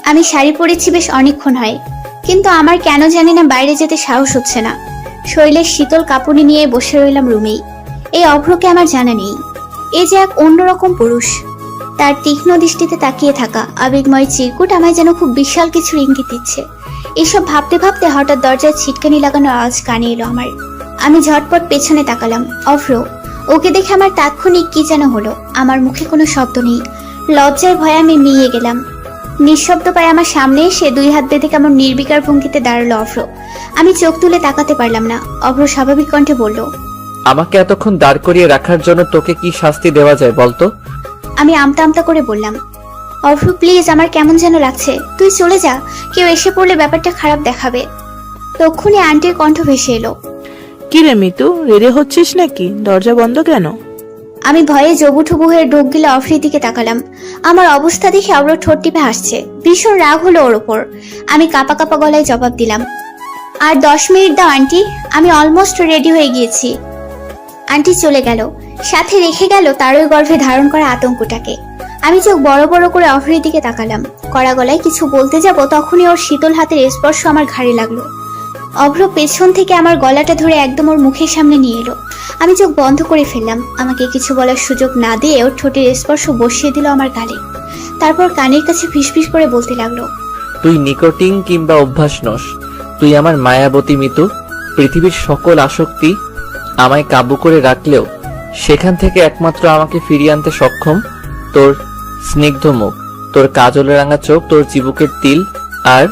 আমি শাড়ি পরেছি বেশ অনেকক্ষণ হয়, কিন্তু আমার কেন জানি না বাইরে যেতে সাহস হচ্ছে না। শরীরের শীতল কাপড় নিয়ে বসে রইলাম রুমেই। এই অভ্রকে আমার জানা নেই। এ যে এক অন্যরকম পুরুষ। তার তীক্ষ্ণ দৃষ্টিতে তাকিয়ে থাকা আবেগময় চিরকুট আমায় যেন খুব বিশাল কিছুর ইঙ্গিত দিচ্ছে। এসব ভাবতে ভাবতে হঠাৎ দরজায় ছিটকানি লাগানোর আওয়াজ কানে এলো আমার। আমি ঝটপট পেছনে তাকালাম। অভ্র। ওকে দেখে আমার তাৎক্ষণিক কি যেন হলো। আমার মুখে কোনো শব্দ নেই। লজ্জায় ভয়ে আমি মিয়ে গেলাম। নিঃশব্দ পায়ে আমার সামনে এসে দুই হাত বেঁধে কেমন নির্বিকার ভঙ্গিতে দাঁড়ালো অভ্র। আমি চোখ তুলে তাকাতে পারলাম না। অভ্র স্বাভাবিক কণ্ঠে বলল, আমাকে এতক্ষণ দাঁড় করিয়ে রাখার জন্য তোকে কি শাস্তি দেওয়া যায় বলতো? আমি আমতা আমতা করে বললাম, অভ্র প্লিজ, আমার কেমন যেন লাগছে, তুই চলে যা। কেউ এসে পড়লে ব্যাপারটা খারাপ দেখাবে। তক্ষুনি আন্টির কণ্ঠ ভেসে এলো, কি রে মিতু, রেডি হচ্ছিস নাকি? দরজা বন্ধ কেন? আমি ভয়ে জবুঠুবু হয়ে ঢোক গিলে অফ্রির দিকে তাকালাম। আমার অবস্থা দেখে অব্র ঠোঁট টিপে হাসছে। ভীষণ রাগ হলো ওর ওপর। আমি কাঁপা কাঁপা গলায় জবাব দিলাম, আর 10 মিনিট দাও আন্টি, আমি অলমোস্ট রেডি হয়ে গিয়েছি। আন্টি চলে গেল, সাথে রেখে গেল তারই গর্ভে ধারণ করা আতঙ্কটাকে। আমি চোখ বড় বড় করে অফ্রির দিকে তাকালাম। কড়া গলায় কিছু বলতে যাব, তখনই ওর শীতল হাতের স্পর্শ আমার ঘাড়ে লাগলো। অভ্র পেছন থেকে আমার গলাটা ধরে একদম ওর মুখের সামনে নিয়ে এলো। আমি চোখ বন্ধ করে ফেললাম। আমাকে কিছু বলার সুযোগ না দিয়ে ওর ঠোঁটের স্পর্শ বসিয়ে দিল আমার গালে। তারপর কানের কাছে ফিসফিস করে বলতে লাগলো, তুই নিকোটিন কিংবা অভ্যাস নস, তুই আমার মায়াবতী মিতু। পৃথিবীর সকল আসক্তি আমায় কাবু করে রাখলেও সেখান থেকে একমাত্র আমাকে ফিরিয়ে আনতে সক্ষম তোর স্নিগ্ধ মুখ, তোর কাজল রাঙা চোখ, তোর চিবুকের তিল, আর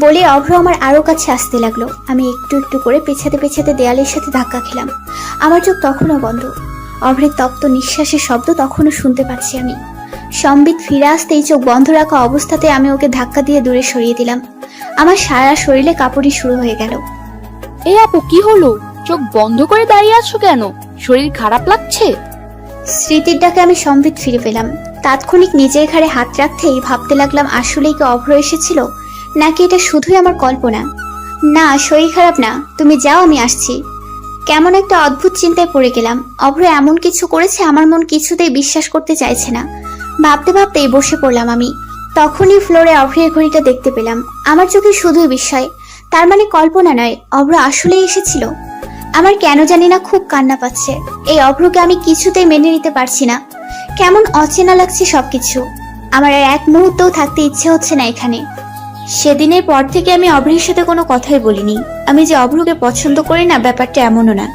বলে অভ্র আমার আরো কাছে আসতে লাগলো। আমি একটু একটু করে পেছাতে পেছাতে দেয়ালের সাথে ধাক্কা খেলাম। আমার চোখ তখনও বন্ধ। অভ্রের তপ্ত নিঃশ্বাসের শব্দ তখনও শুনতে পাচ্ছি আমি। সম্বিত ফিরে আসতেই চোখ বন্ধ রাখা অবস্থাতে আমি ওকে ধাক্কা দিয়ে দূরে সরিয়ে দিলাম। আমার সারা শরীরে কাঁপুনি শুরু হয়ে গেল। এই আপু, কি হলো? চোখ বন্ধ করে দাঁড়িয়ে আছো কেন? শরীর খারাপ লাগছে? স্মৃতির ডাকে আমি সম্বিত ফিরে পেলাম। তাৎক্ষণিক নিজের ঘাড়ে হাত রাখতেই ভাবতে লাগলাম, আসলেই কি অভ্র এসেছিল, নাকি এটা শুধুই আমার কল্পনা। না, শরীর খারাপ না, তুমি যাও, আমি আসছি। কেমন একটা অদ্ভুত চিন্তায় পড়ে গেলাম। অভ্র এমন কিছু করেছে আমার মন কিছুতেই বিশ্বাস করতে চাইছে না। ভাবতে ভাবতেই বসে পড়লাম আমি। তখনই ফ্লোরে অভ্রের ঘড়িটা দেখতে পেলাম। আমার চোখে শুধুই বিস্ময়। তার মানে কল্পনা নয়, অভ্র আসলেই এসেছিল। আমার কেন জানি না খুব কান্না পাচ্ছে। এই অভ্রকে আমি কিছুতেই মেনে নিতে পারছি না। কেমন অচেনা লাগছে সবকিছু। আমার আর এক মুহূর্তও থাকতে ইচ্ছে হচ্ছে না এখানে। সেদিনের পর থেকে আমি অভ্রের সাথে কোনো কথাই বলিনি। আমি যে অভ্রকে পছন্দ করি না ব্যাপারটা এমনও না।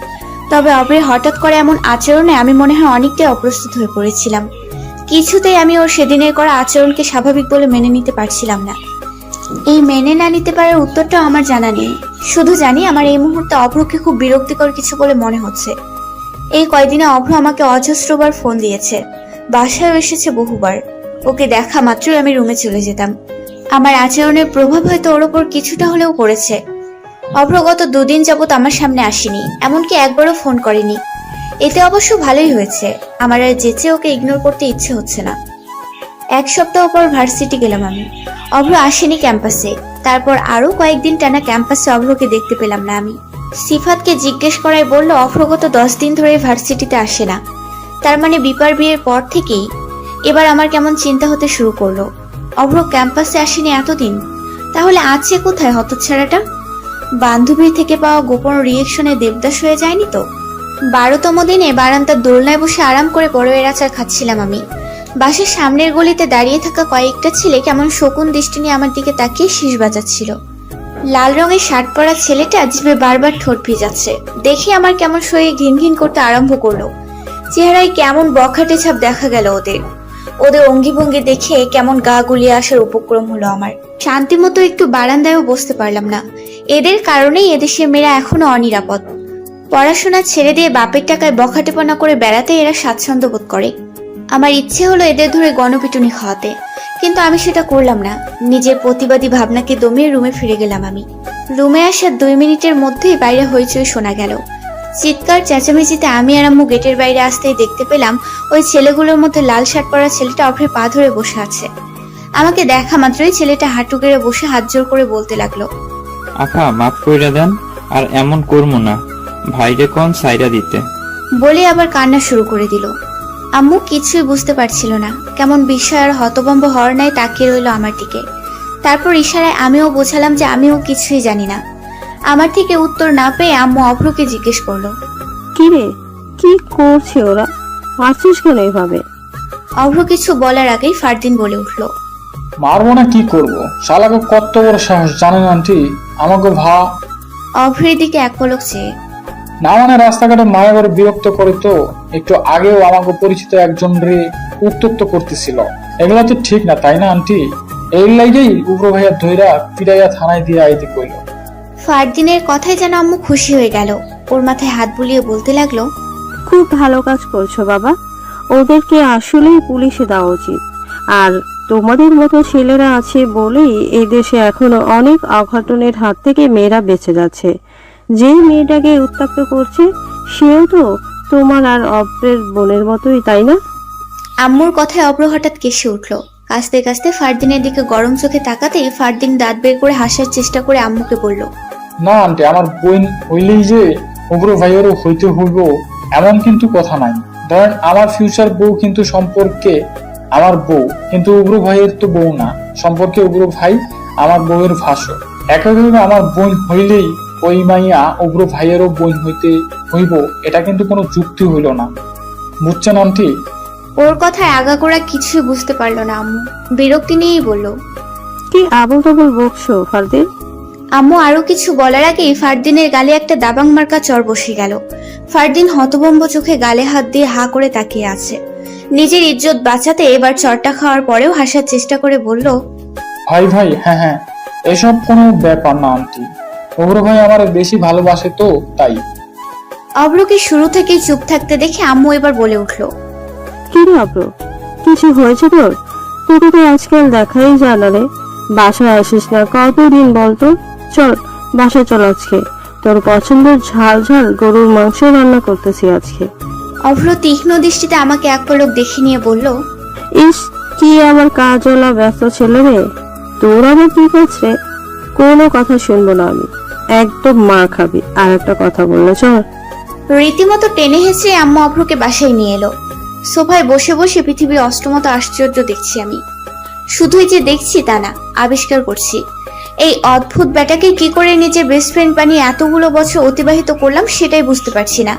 তবে অভ্রের হঠাৎ করে এমন আচরণে আমি মনে হয় অনেকটাই অপ্রস্তুত হয়ে পড়েছিলাম। কিছুতেই আমি ওর সেদিনের করা আচরণকে স্বাভাবিক বলে মেনে নিতে পারছিলাম না। এই মেনে না নিতে পারার উত্তরটাও আমার জানা নেই। শুধু জানি আমার এই মুহূর্তে অভ্রকে খুব বিরক্তিকর কিছু বলে মনে হচ্ছে। এই কয়দিনে অভ্র আমাকে অজস্রবার ফোন দিয়েছে, বাসায় এসেছে বহুবার। ওকে দেখা মাত্রই আমি রুমে চলে যেতাম। আমার আচরণের প্রভাব হয়তো ওর ওপর কিছুটা হলেও পড়েছে। অভ্র গত 2 দিন যাবত আমার সামনে আসেনি, এমনকি একবারও ফোন করেনি। এতে অবশ্য ভালোই হয়েছে। আমার আর যেচে ওকে ইগনোর করতে ইচ্ছে হচ্ছে না। 1 সপ্তাহ পর ভার্সিটি গেলাম আমি। অভ্র আসেনি ক্যাম্পাসে। তারপর আরো কয়েকদিন টানা ক্যাম্পাসে অভ্রকে দেখতে পেলাম না আমি। সিফাতকে জিজ্ঞেস করায় বলল অভ্র গত 10 দিন ধরে ভার্সিটিতে আসে না। তার মানে বিপার বিয়ের পর থেকেই এবার আমার কেমন চিন্তা হতে শুরু করলো। অভ্র ক্যাম্পাসে আসেনি এতদিন, তাহলে আছে কোথায় হতচ্ছাড়াটা? বান্ধবীর থেকে পাওয়া গোপন রিয়েকশনে দেবদাস হয়ে যায়নি তো? 12তম দিনে বারান্দার দোলনায় বসে আরাম করে বড়ের আচার খাচ্ছিলাম আমি। বাসার সামনের গলিতে দাঁড়িয়ে থাকা কয়েকটা ছেলে কেমন শকুন দৃষ্টি নিয়ে আমার দিকে তাকিয়ে শীষ বাজাচ্ছিল। লাল রঙের শার্ট পরা ছেলেটা জিভে বারবার ঠোঁট ভিজাচ্ছে দেখে আমার কেমন শরীর ঘিন ঘিন করতে আরম্ভ করলো। চেহারায় কেমন বখাটে ছাপ দেখা গেল ওদের অঙ্গি ভঙ্গি দেখে কেমন গা গুলিয়ে আসার উপক্রম হলো আমার। শান্তি মতো একটু বারান্দায়ও বসতে পারলাম না। এদের কারণেই এদেশের মেয়েরা এখনো অনিরাপদ। পড়াশোনা ছেড়ে দিয়ে বাপের টাকায় বখাটেপনা করে বেড়াতে এরা স্বাচ্ছন্দ্য বোধ করে। আমার ইচ্ছে হলো এদের ধরে গণপিটুনি খাওয়াতে, কিন্তু আমি সেটা করলাম না। নিজের প্রতিবাদী ভাবনাকে দমিয়ে রুমে ফিরে গেলাম আমি। রুমে আসার 2 মিনিটের মধ্যেই বাইরে হইচই শোনা গেল। চিৎকার চেঁচামেচিতে আমি আর আম্মু গেটের বাইরে আসতেই দেখতে পেলাম ওই ছেলেগুলোর মধ্যে লাল শার্ট পরা ছেলেটা অভ্রের পা ধরে বসে আছে। আমাকে দেখা মাত্রই ছেলেটা হাঁটু গেড়ে বসে হাত জোর করে বলতে লাগলো, আখা মাফ কইরা দেন, আর এমন করবো না, ভাইরে কোন সাইরা দিতে। বলে আবার কান্না শুরু করে দিল। আম্মু কিছুই বুঝতে পারছিল না, কেমন বিস্ময় আর হতভম্ব হওয়ার নাই তাকিয়ে রইল আমার দিকে। তারপর ইশারায় আমিও বোঝালাম যে আমিও কিছুই জানি না। আমার থেকে উত্তর না পেয়ে আম্মু অভ্রকে জিজ্ঞেস করলো, কি রে, কি করছে ওরা? আসছিস কেন এভাবে? অভ্র কিছু বলার আগেই ফারদিন বলে উঠলো, মারবো না কি করব? শালাকে কত বড় সাহস জানেন আন্টি? আমাকে অভ্রের দিকে এক পলক চেয়ে। না মানে রাস্তাঘাটে মায়া করে বিরক্ত করে তো। একটু আগেও আমাকে পরিচিত একজন রে উত্তক্ত করতেছিল। এগুলা তো ঠিক না, তাই না আন্টি? এই লাইগেই উগ্র ভাইয়া ধইরা পিড়াইয়া থানায় দিয়ে আইতে কইল। ফারদিনের কথায় যেন আম্মু খুশি হয়ে গেল। ওর মাথায় হাত বুলিয়ে বলতে লাগলো, খুব ভালো কাজ করছো বাবা। ওদেরকে আসলেই পুলিশে দেওয়া উচিত। আর তোমাদের মতো ছেলেরা আছে বলেই এই দেশে এখনো অনেক অঘটনের হাত থেকে মেয়েরা বেঁচে যাচ্ছে। যে মেয়েটাকে উত্তপ্ত করছে সেও তো তোমার আর অভ্রের বোনের মতোই, তাই না? আম্মুর কথায় অভ্র হঠাৎ কেসে উঠলো। কাঁচতে কাঁচতে ফারদিনের দিকে গরম চোখে তাকাতেই ফারদিন দাঁত বের করে হাসার চেষ্টা করে আম্মুকে বলল, না আন্টি, আমার বোন হইলেই যে উগ্র ভাইয়েরও হইতে হইব এমন কিন্তু কথা নাই। ধরেন আমার ফিউচার বউ কিন্তু সম্পর্কে আমার বউ, কিন্তু উগ্র ভাইয়ের তো বউ না। সম্পর্কে উগ্র ভাই আমার বউয়ের ভাষ্য। একইভাবে আমার বোন হইলেই ওই মাইয়া উগ্র ভাইয়েরও বোন হইতে হইব, এটা কিন্তু কোনো যুক্তি হইল না। বুঝছেন আন্টি? ওর কথায় আগাগোড়া কিছুই বুঝতে পারলো না আম্মু। বিরক্তি নিয়েই বলল, কি আবল তাবল বকছো ফারদিন? আম্মু আরো কিছু বলার আগেই ফারদিনের গালে একটা দাবাং মার্কা চর বসে গেল। ফারদিন হতভম্ব চোখে গালে হাত দিয়ে হা করে তাকিয়ে আছে। নিজের ইজ্জত বাঁচাতে এবার চরটা খাওয়ার পরেও হাসার চেষ্টা করে বলল, ভাই ভাই, হ্যাঁ হ্যাঁ, এসব কোনো ব্যাপার না আন্টি। অভ্র ভাই আমার বেশি ভালোবাসে তো তাই। অভ্রকে শুরু থেকেই চুপ থাকতে দেখে আম্মু এবার বলে উঠল, কি রে অব্র, কিছু হয়েছে তোর? তোকে তো আজকাল দেখাই যায় না রে। বাসায় আসিস না কতদিন বলতো? চল বাসায় চল, আজকে তোর পছন্দের ঝাল ঝাল গরুর মাংস রান্না করতেছি আজকে। অভ্র তীক্ষ্ণ দৃষ্টিতে আমাকে এক পলক দেখে নিয়ে বলল, ইস, কি আমার কাজওয়ালা ব্যস্ত ছেলে রে। তোর আবার কি করছে? কোনো কথা শুনবো না আমি, একদম মার খাবি। আর একটা কথা বললে চল। রীতিমতো টেনে হেঁচড়ে আম্মু অভ্রকে বাসায় নিয়ে এলো। সোফায় বসে বসে পৃথিবীর অষ্টমত আশ্চর্য দেখছি আমি। শুধুই যে দেখছি তা না, আবিষ্কার করছি। এই অদ্ভুত ব্যাটাকে কি করে নিজের বেস্ট ফ্রেন্ড বানিয়ে এতগুলো বছর অতিবাহিত করলাম সেটাই বুঝতে পারছি না।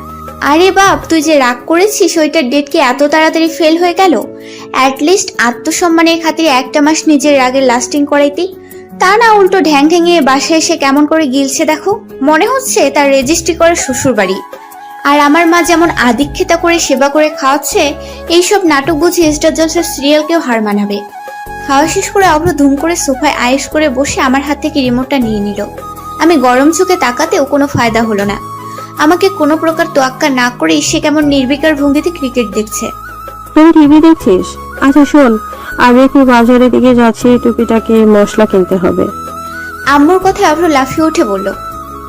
আরে বাপ, তুই যে রাগ করেছিস ওইটার ডেট কি এত তাড়াতাড়ি ফেল হয়ে গেল? অ্যাটলিস্ট আত্মসম্মানের খাতিরে একটা মাস নিজের রাগের লাস্টিং করাইতি। তা না, উল্টো ঢ্যাং ঢ্যাঙিয়ে বাসায় এসে কেমন করে গিলছে দেখো। মনে হচ্ছে তার রেজিস্ট্রি করে শ্বশুর বাড়ি। আর আমার মা যেমন আদিক্ষেতা করে সেবা করে খাওয়াচ্ছে, এইসব নাটক বুঝি স্টার জলসার সিরিয়ালকেও হার মানাবে। খাওয়া শেষ করে অভ্র ধুম করে সোফায় আয়েশ করে বসে আমার হাত থেকে রিমোটটা নিয়ে নিল। আমি গরম চোখে তাকাতেও কোনো ফায়দা হলো না। আমাকে কোনো প্রকার তোয়াক্কা না করে সে কেমন নির্বিকার ভঙ্গিতে ক্রিকেট দেখছে। তুই টিভি দেখছিস? আচ্ছা শোন, আমি একটু বাজারের দিকে যাচ্ছি, টুকিটাকি মশলা কিনতে হবে। আম্মুর কথায় অভ্র লাফিয়ে উঠে বলল,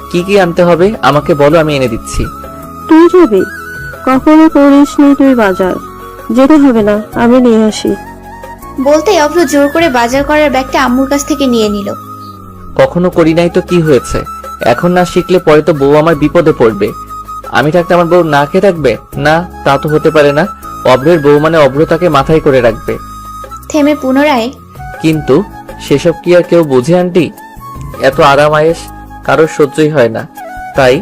কি কি আনতে হবে আমাকে বলো, আমি এনে দিচ্ছি। তুই যাবি? কখনো করিসনি তুই বাজার? যেতে হবে না, আমি নিয়ে আসি। বলতেই অভ্র জোর করে বাজার করার ব্যাগটা আম্মুর কাছ থেকে নিয়ে নিল। কখনো করি নাই তো কি হয়েছে? এখন না শিখলে পরে তো বউ আমার বিপদে পড়বে। আমি থাকতে আমার বউ না খেয়ে থাকবে? না, তা তো হতে পারে না। অভ্রের বউ মানে অভ্র তাকে মাথায় করে রাখবে। থেমে পুনরায়, কিন্তু সেসব কি আর কেউ বুঝে আন্টি? এত আরাম আয়েশ কারোর সহ্যই হয় না। তাই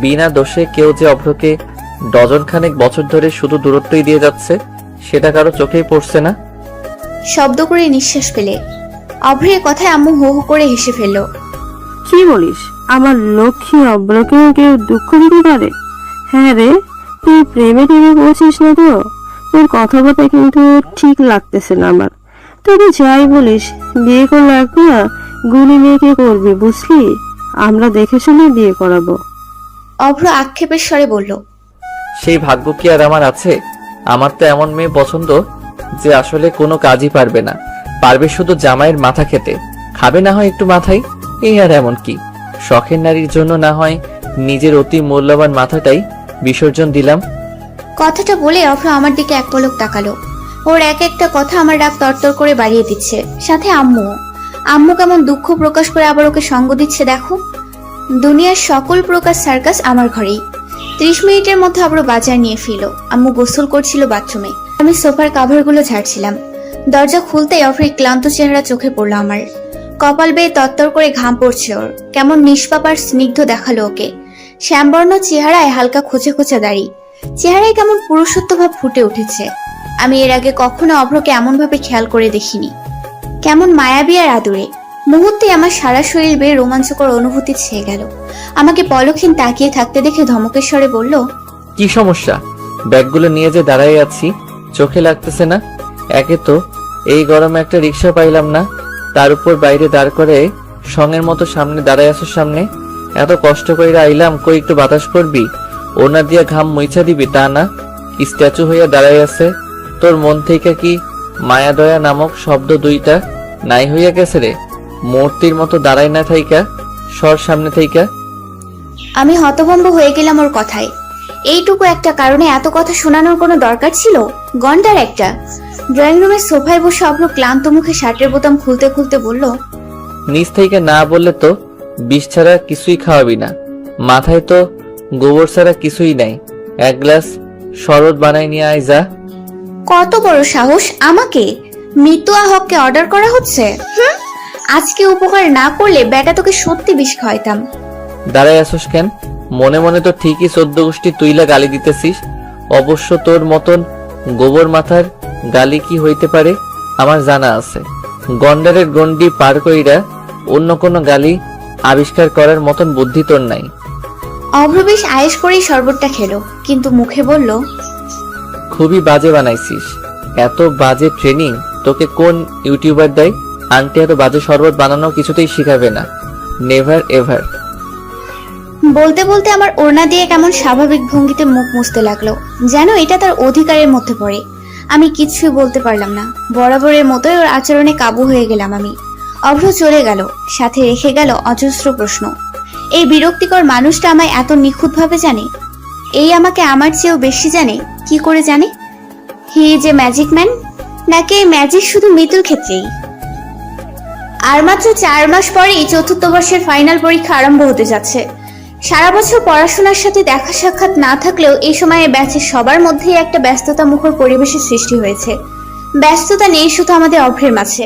বিনা দোষে কেউ যে অভ্রকে ডজন খানেক বছর ধরে শুধু দূরত্বই দিয়ে যাচ্ছে, সেটা কারো চোখেই পড়ছে না। শব্দ করে নিঃশ্বাস ফেলে অভ্রের কথায় আম্মু হো হো করে হেসে ফেলল। কি বলিস? আমার লক্ষ্মী অব্রকেও কেউ দুঃখ দিতে পারে? হ্যাঁ রে, তুই প্রেমে টেমে পৌঁছিস না তো? তোর কথাবার্তা কিন্তু ঠিক লাগতেছে না আমার। তবে যাই বলিস, বিয়ে করলে একটা গুলি মেয়েকে করবি, বুঝলি? আমরা দেখে শুনে বিয়ে করাবো। অভ্র আক্ষেপের স্বরে বলল, সেই ভাগ্য কি আর আমার আছে? আমার তো এমন মেয়ে পছন্দ যে আসলে কোনো কাজই পারবে না, পারবে শুধু জামাইয়ের মাথা খেতে, খাবে না হয় একটু মাথায়। এই আর এমন কি? শখের নারীর জন্য না হয় নিজের অতি মূল্যবান মাথাটাই বিসর্জন দিলাম। কথাটা বলে অভ্র আমার দিকে এক পলক তাকালো। ওর এক একটা কথা আমার রাগ তরতর করে বাড়িয়ে দিচ্ছে। সাথে আম্মু কেমন দুঃখ প্রকাশ করে আবার ওকে সঙ্গ দিচ্ছে দেখো। দুনিয়ার সকল প্রকার সার্কাস আমার ঘরেই। 30 মিনিটের মধ্যে আবার বাজার নিয়ে ফিরল। আম্মু গোসল করছিল বাথরুমে, আমি সোফার কাভারগুলো ঝাড়ছিলাম। দরজা খুলতেই অভ্রের ক্লান্ত চেহারা চোখে পড়লো আমার। কপাল বেয়ে তত্তর করে ঘাম পড়ছে ওর। কেমন নিষ্পাপার স্নিগ্ধ দেখালো ওকে। শ্যামবর্ণ চেহারায় হালকা খোঁচে খোঁচা দাড়ি, চেহারায় কেমন পুরুষত্ব ভাব ফুটে উঠেছে। আমি এর আগে কখনো অভ্রকে এমন ভাবে খেয়াল করে দেখিনি। কেমন মায়াবী আর আদুরে। মুহূর্তে আমার সারা শরীর বেয়ে রোমাঞ্চকর অনুভূতি ছেয়ে গেল। আমাকে পলকহীন তাকিয়ে থাকতে দেখে ধমকের স্বরে বলল, কি সমস্যা? ব্যাগগুলো নিয়ে যে দাঁড়ায় আছি, চোখে লাগতেছে না? একে তো এই গরমে একটা রিক্সা পাইলাম না, তার উপর বাইরে দাঁড় করে সঙ্গের মতো সামনে দাঁড়ায় আসার সামনে। এত কষ্ট করে আইলাম, কই একটু বাতাস করবি? ওনা দিয়া ঘাম মুইছা দিবি তা না, স্ট্যাচু হইয়া দাঁড়ায় আছে। তোর মন থেকে কি মায়া দয়া নামক শব্দ দুইটা নাই হইয়া গেছে রে? মূর্তির মতো দাঁড়ায় না থাইকা সর সামনে থাইকা। আমি হতভম্ব হয়ে গেলাম ওর কথায়। এইটুকু একটা কারণে এত কথা শোনানোর কোনো দরকার ছিল? গন্ডার একটা। ড্রয়িং রুমের সোফায় বসে অভ্র ক্লান্ত মুখে শার্টের বোতাম খুলতে খুলতে বলল, নিচ থেকে না বললে তো বিষ ছাড়া কিছুই খাওয়াবি না। মাথায় তো গোবর ছাড়া কিছুই নাই। এক গ্লাস শরবত বানাই নিয়ে আয় যা। কত বড় সাহস! আমাকে মিতুয়া হককে অর্ডার করা হচ্ছে? আজকে উপকার না করলে বেটা তোকে সত্যি বিষ খাওয়াইতাম। দাঁড়ায় আসোস কেন? মনে মনে তো ঠিকই 14 গোষ্ঠী তুইলা গালি দিতেছিস। অবশ্য তোর মতন গোবর মাথার গালি কি হইতে পারে আমার জানা আছে। গন্ডারের গন্ডি পার কইরা অন্য কোনো গালি আবিষ্কার করার মতন বুদ্ধি তোর নাই। অভ্র বেশ আয়েশ করেই শরবতটা খেলো, কিন্তু মুখে বলল, খুবই বাজে বানাইছিস। এত বাজে ট্রেনিং তোকে কোন ইউটিউবার দেয়? আন্টি এত বাজে শরবত বানানো কিছুতেই শিখাবে না, নেভার এভার। বলতে বলতে আমার ওড়না দিয়ে কেমন স্বাভাবিক ভঙ্গিতে মুখ মুছতে লাগলো, যেন এটা তার অধিকারের মধ্যে পড়ে। আমি কিছুই বলতে পারলাম না, বরাবরের মতোই ওর আচরণে কাবু হয়ে গেলাম আমি। অভ্র চলে গেল, সাথে রেখে গেল অজস্র প্রশ্ন। এই বিরক্তিকর মানুষটা আমায় এত নিখুঁতভাবে জানে, এই আমাকে আমার চেয়েও বেশি জানে, কি করে জানে? He is a magic man, নাকি এই ম্যাজিক শুধু মৃত্যুর ক্ষেত্রেই? আর মাত্র 4 মাস পরেই 4র্থ বর্ষের ফাইনাল পরীক্ষা আরম্ভ হতে যাচ্ছে। সারা বছর পড়াশোনার সাথে দেখা সাক্ষাৎ না থাকলেও এই সময়ে ব্যাচের সবার মধ্যেই একটা ব্যস্ততা মুখর পরিবেশের সৃষ্টি হয়েছে। ব্যস্ততা নেই শুধু আমাদের অভ্রের মাঝে,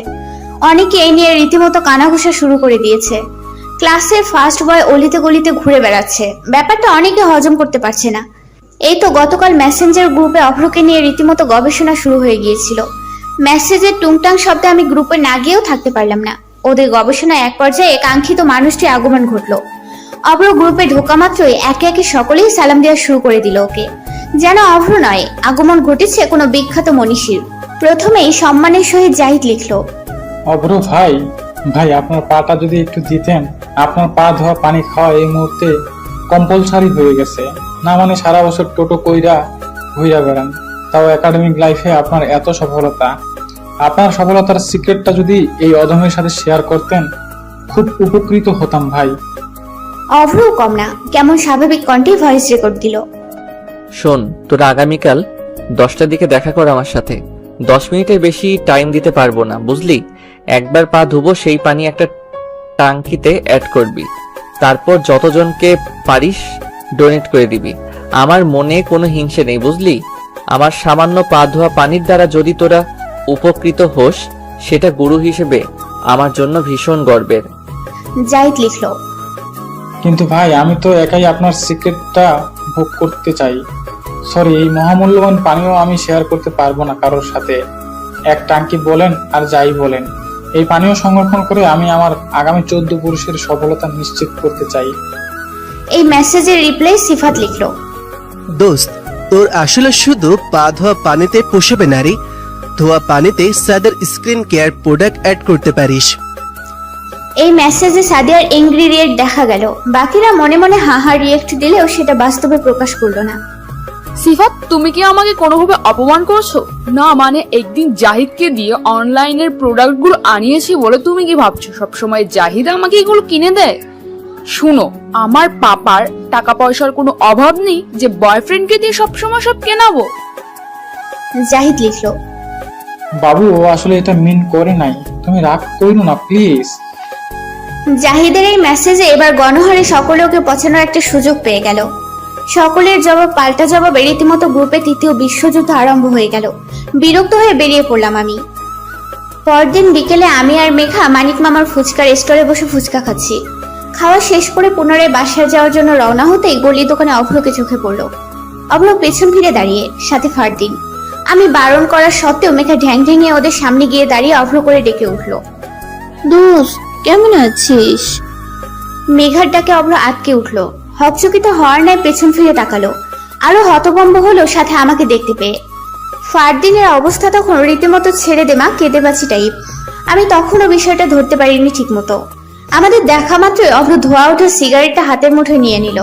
অনেকে এই নিয়ে রীতিমতো কানাঘুষা শুরু করে দিয়েছে। ক্লাসের ফার্স্ট বয় অলিতে গলিতে ঘুরে বেড়াচ্ছে, ব্যাপারটা অনেকে হজম করতে পারছে না। এই তো গতকাল মেসেঞ্জার গ্রুপে অভ্রকে নিয়ে রীতিমতো গবেষণা শুরু হয়ে গিয়েছিল। মেসেজের টুংটাং শব্দে আমি গ্রুপে না গিয়েও থাকতে পারলাম না। ওদের গবেষণায় এক পর্যায়ে কাঙ্ক্ষিত মানুষটি আগমন ঘটলো। অভ্র গ্রুপে ঢোকা মাত্রই একে একে সকলেই সালাম দেওয়া শুরু করে দিল ওকে, যেন অভ্র নয়, আগমন ঘটেছে কোনো বিখ্যাত মনীষীর। প্রথমেই সম্মানের সহিত জাহিদ লিখলো, অভ্র ভাই, আপনার পাটা যদি একটু দিতেন। আপনার পা ধোয়া পানি খাওয়া এই মুহূর্তে কম্পালসারি হয়ে গেছে। না মানে সারা বছর টোটো কইরা ঘুইরা বেড়ান, তাও একাডেমিক লাইফে আপনার এত সফলতা। আপনার সফলতার সিক্রেটটা যদি এই অধমের সাথে শেয়ার করতেন, খুব উপকৃত হতাম ভাই। অভ্রও কম না, কেমন স্বাভাবিক কণ্ঠে ভয়েস রেকর্ড দিল। শোন, তোরা আগামীকাল 10টার দিকে দেখা কর আমার সাথে। 10 মিনিটের বেশি টাইম দিতে পারবো না, বুঝলি? একবার পা ধুবো, সেই পানি একটা টাঙ্কিতে অ্যাড করবি, তারপর যতজনকে পারিস ডোনেট করে দিবি। আমার মনে কোনো হিংসে নেই, বুঝলি? আমার সামান্য পা ধোয়া পানির দ্বারা যদি তোরা উপকৃত হোস, সেটা গুরু হিসেবে আমার জন্য ভীষণ গর্বের। জাহিদ লিখলো, কিন্তু ভাই, আমি তো একাই আপনার সিক্রেটটা ভোগ করতে চাই। সরি, এই মহামূল্যবান পানিও আমি শেয়ার করতে পারবো না কারোর সাথে। এক টাঙ্কি বলেন আর যাই বলেন, এই পানীয় সংরক্ষণ করে আমি আমার আগামী 14 পুরুষের সফলতা নিশ্চিত করতে চাই। এই মেসেজের রিপ্লাই সিফাত লিখলো, দোস্ত, তোর আসলে শুধু পা ধোয়া পানিতে পোষাবে না রে। ধোয়া পানিতে সাদের স্কিন কেয়ার প্রোডাক্ট অ্যাড করতে পারিস। এই মেসেজে সাদিয়ার ইনগ্রিডিয়েন্ট দেখা গেল। বাকিরা মনে মনে হাহা রিয়েক্ট দিলেও সেটা বাস্তবে প্রকাশ করলো না। সিফাত, তুমি কি আমাকে কোনোভাবে অপমান করছো? না মানে একদিন জাহিদকে দিয়ে অনলাইনের প্রোডাক্টগুলো আনিয়েছি বলে তুমি কি ভাবছো সবসময় জাহিদ আমাকে এগুলো কিনে দেয়? শুনো, আমার পাপার টাকা পয়সার কোনো অভাব নেই যে বয়ফ্রেন্ডকে দিয়ে সবসময় সব কেনাবো। জাহিদ লিখলো, বাবু, ও আসলে এটা মিন করে নাই, তুমি রাগ করো না প্লিজ। জাহিদের এই মেসেজে এবার গণহারে সকলে ওকে পছানোর একটা সুযোগ পেয়ে গেল। সকলের জবাব পাল্টা জবাব, রীতিমতো গ্রুপে তৃতীয় বিশ্বযুদ্ধ আরম্ভ হয়ে গেল। বিরক্ত হয়ে বেরিয়ে পড়লাম আমি। পরদিন বিকেলে আমি আর মেঘা মানিক মামার ফুচকার স্টলে বসে ফুচকা খাচ্ছি। খাওয়া শেষ করে পুনরায় বাসায় যাওয়ার জন্য রওনা হতেই গলির দোকানে অভ্রকে চোখে পড়লো। অভ্র পেছন ফিরে দাঁড়িয়ে, সাথে ফারদিন। আমি বারণ করার সত্ত্বেও মেঘা ঢ্যাং ঢ্যাঙিয়ে ওদের সামনে গিয়ে দাঁড়িয়ে অভ্র করে ডেকে উঠলো, দোস্ত কেমন আছিস? মেঘার ডাকে অভ্র আটকে উঠলো, হকচকিত হওয়ার ন্যায় পেছন ফিরে তাকালো। আরো হতভম্ব হলো সাথে আমাকে দেখতে পেয়ে। ফারদিনের অবস্থা তখন রীতিমতো ছেড়ে দেমা কেঁদে বাঁচি টাইপ। আমি তখনও বিষয়টা ধরতে পারিনি ঠিক মতো। আমাদের দেখা মাত্রই অভ্র ধোয়া ওঠা সিগারেটটা হাতের মুঠোয় নিয়ে নিল।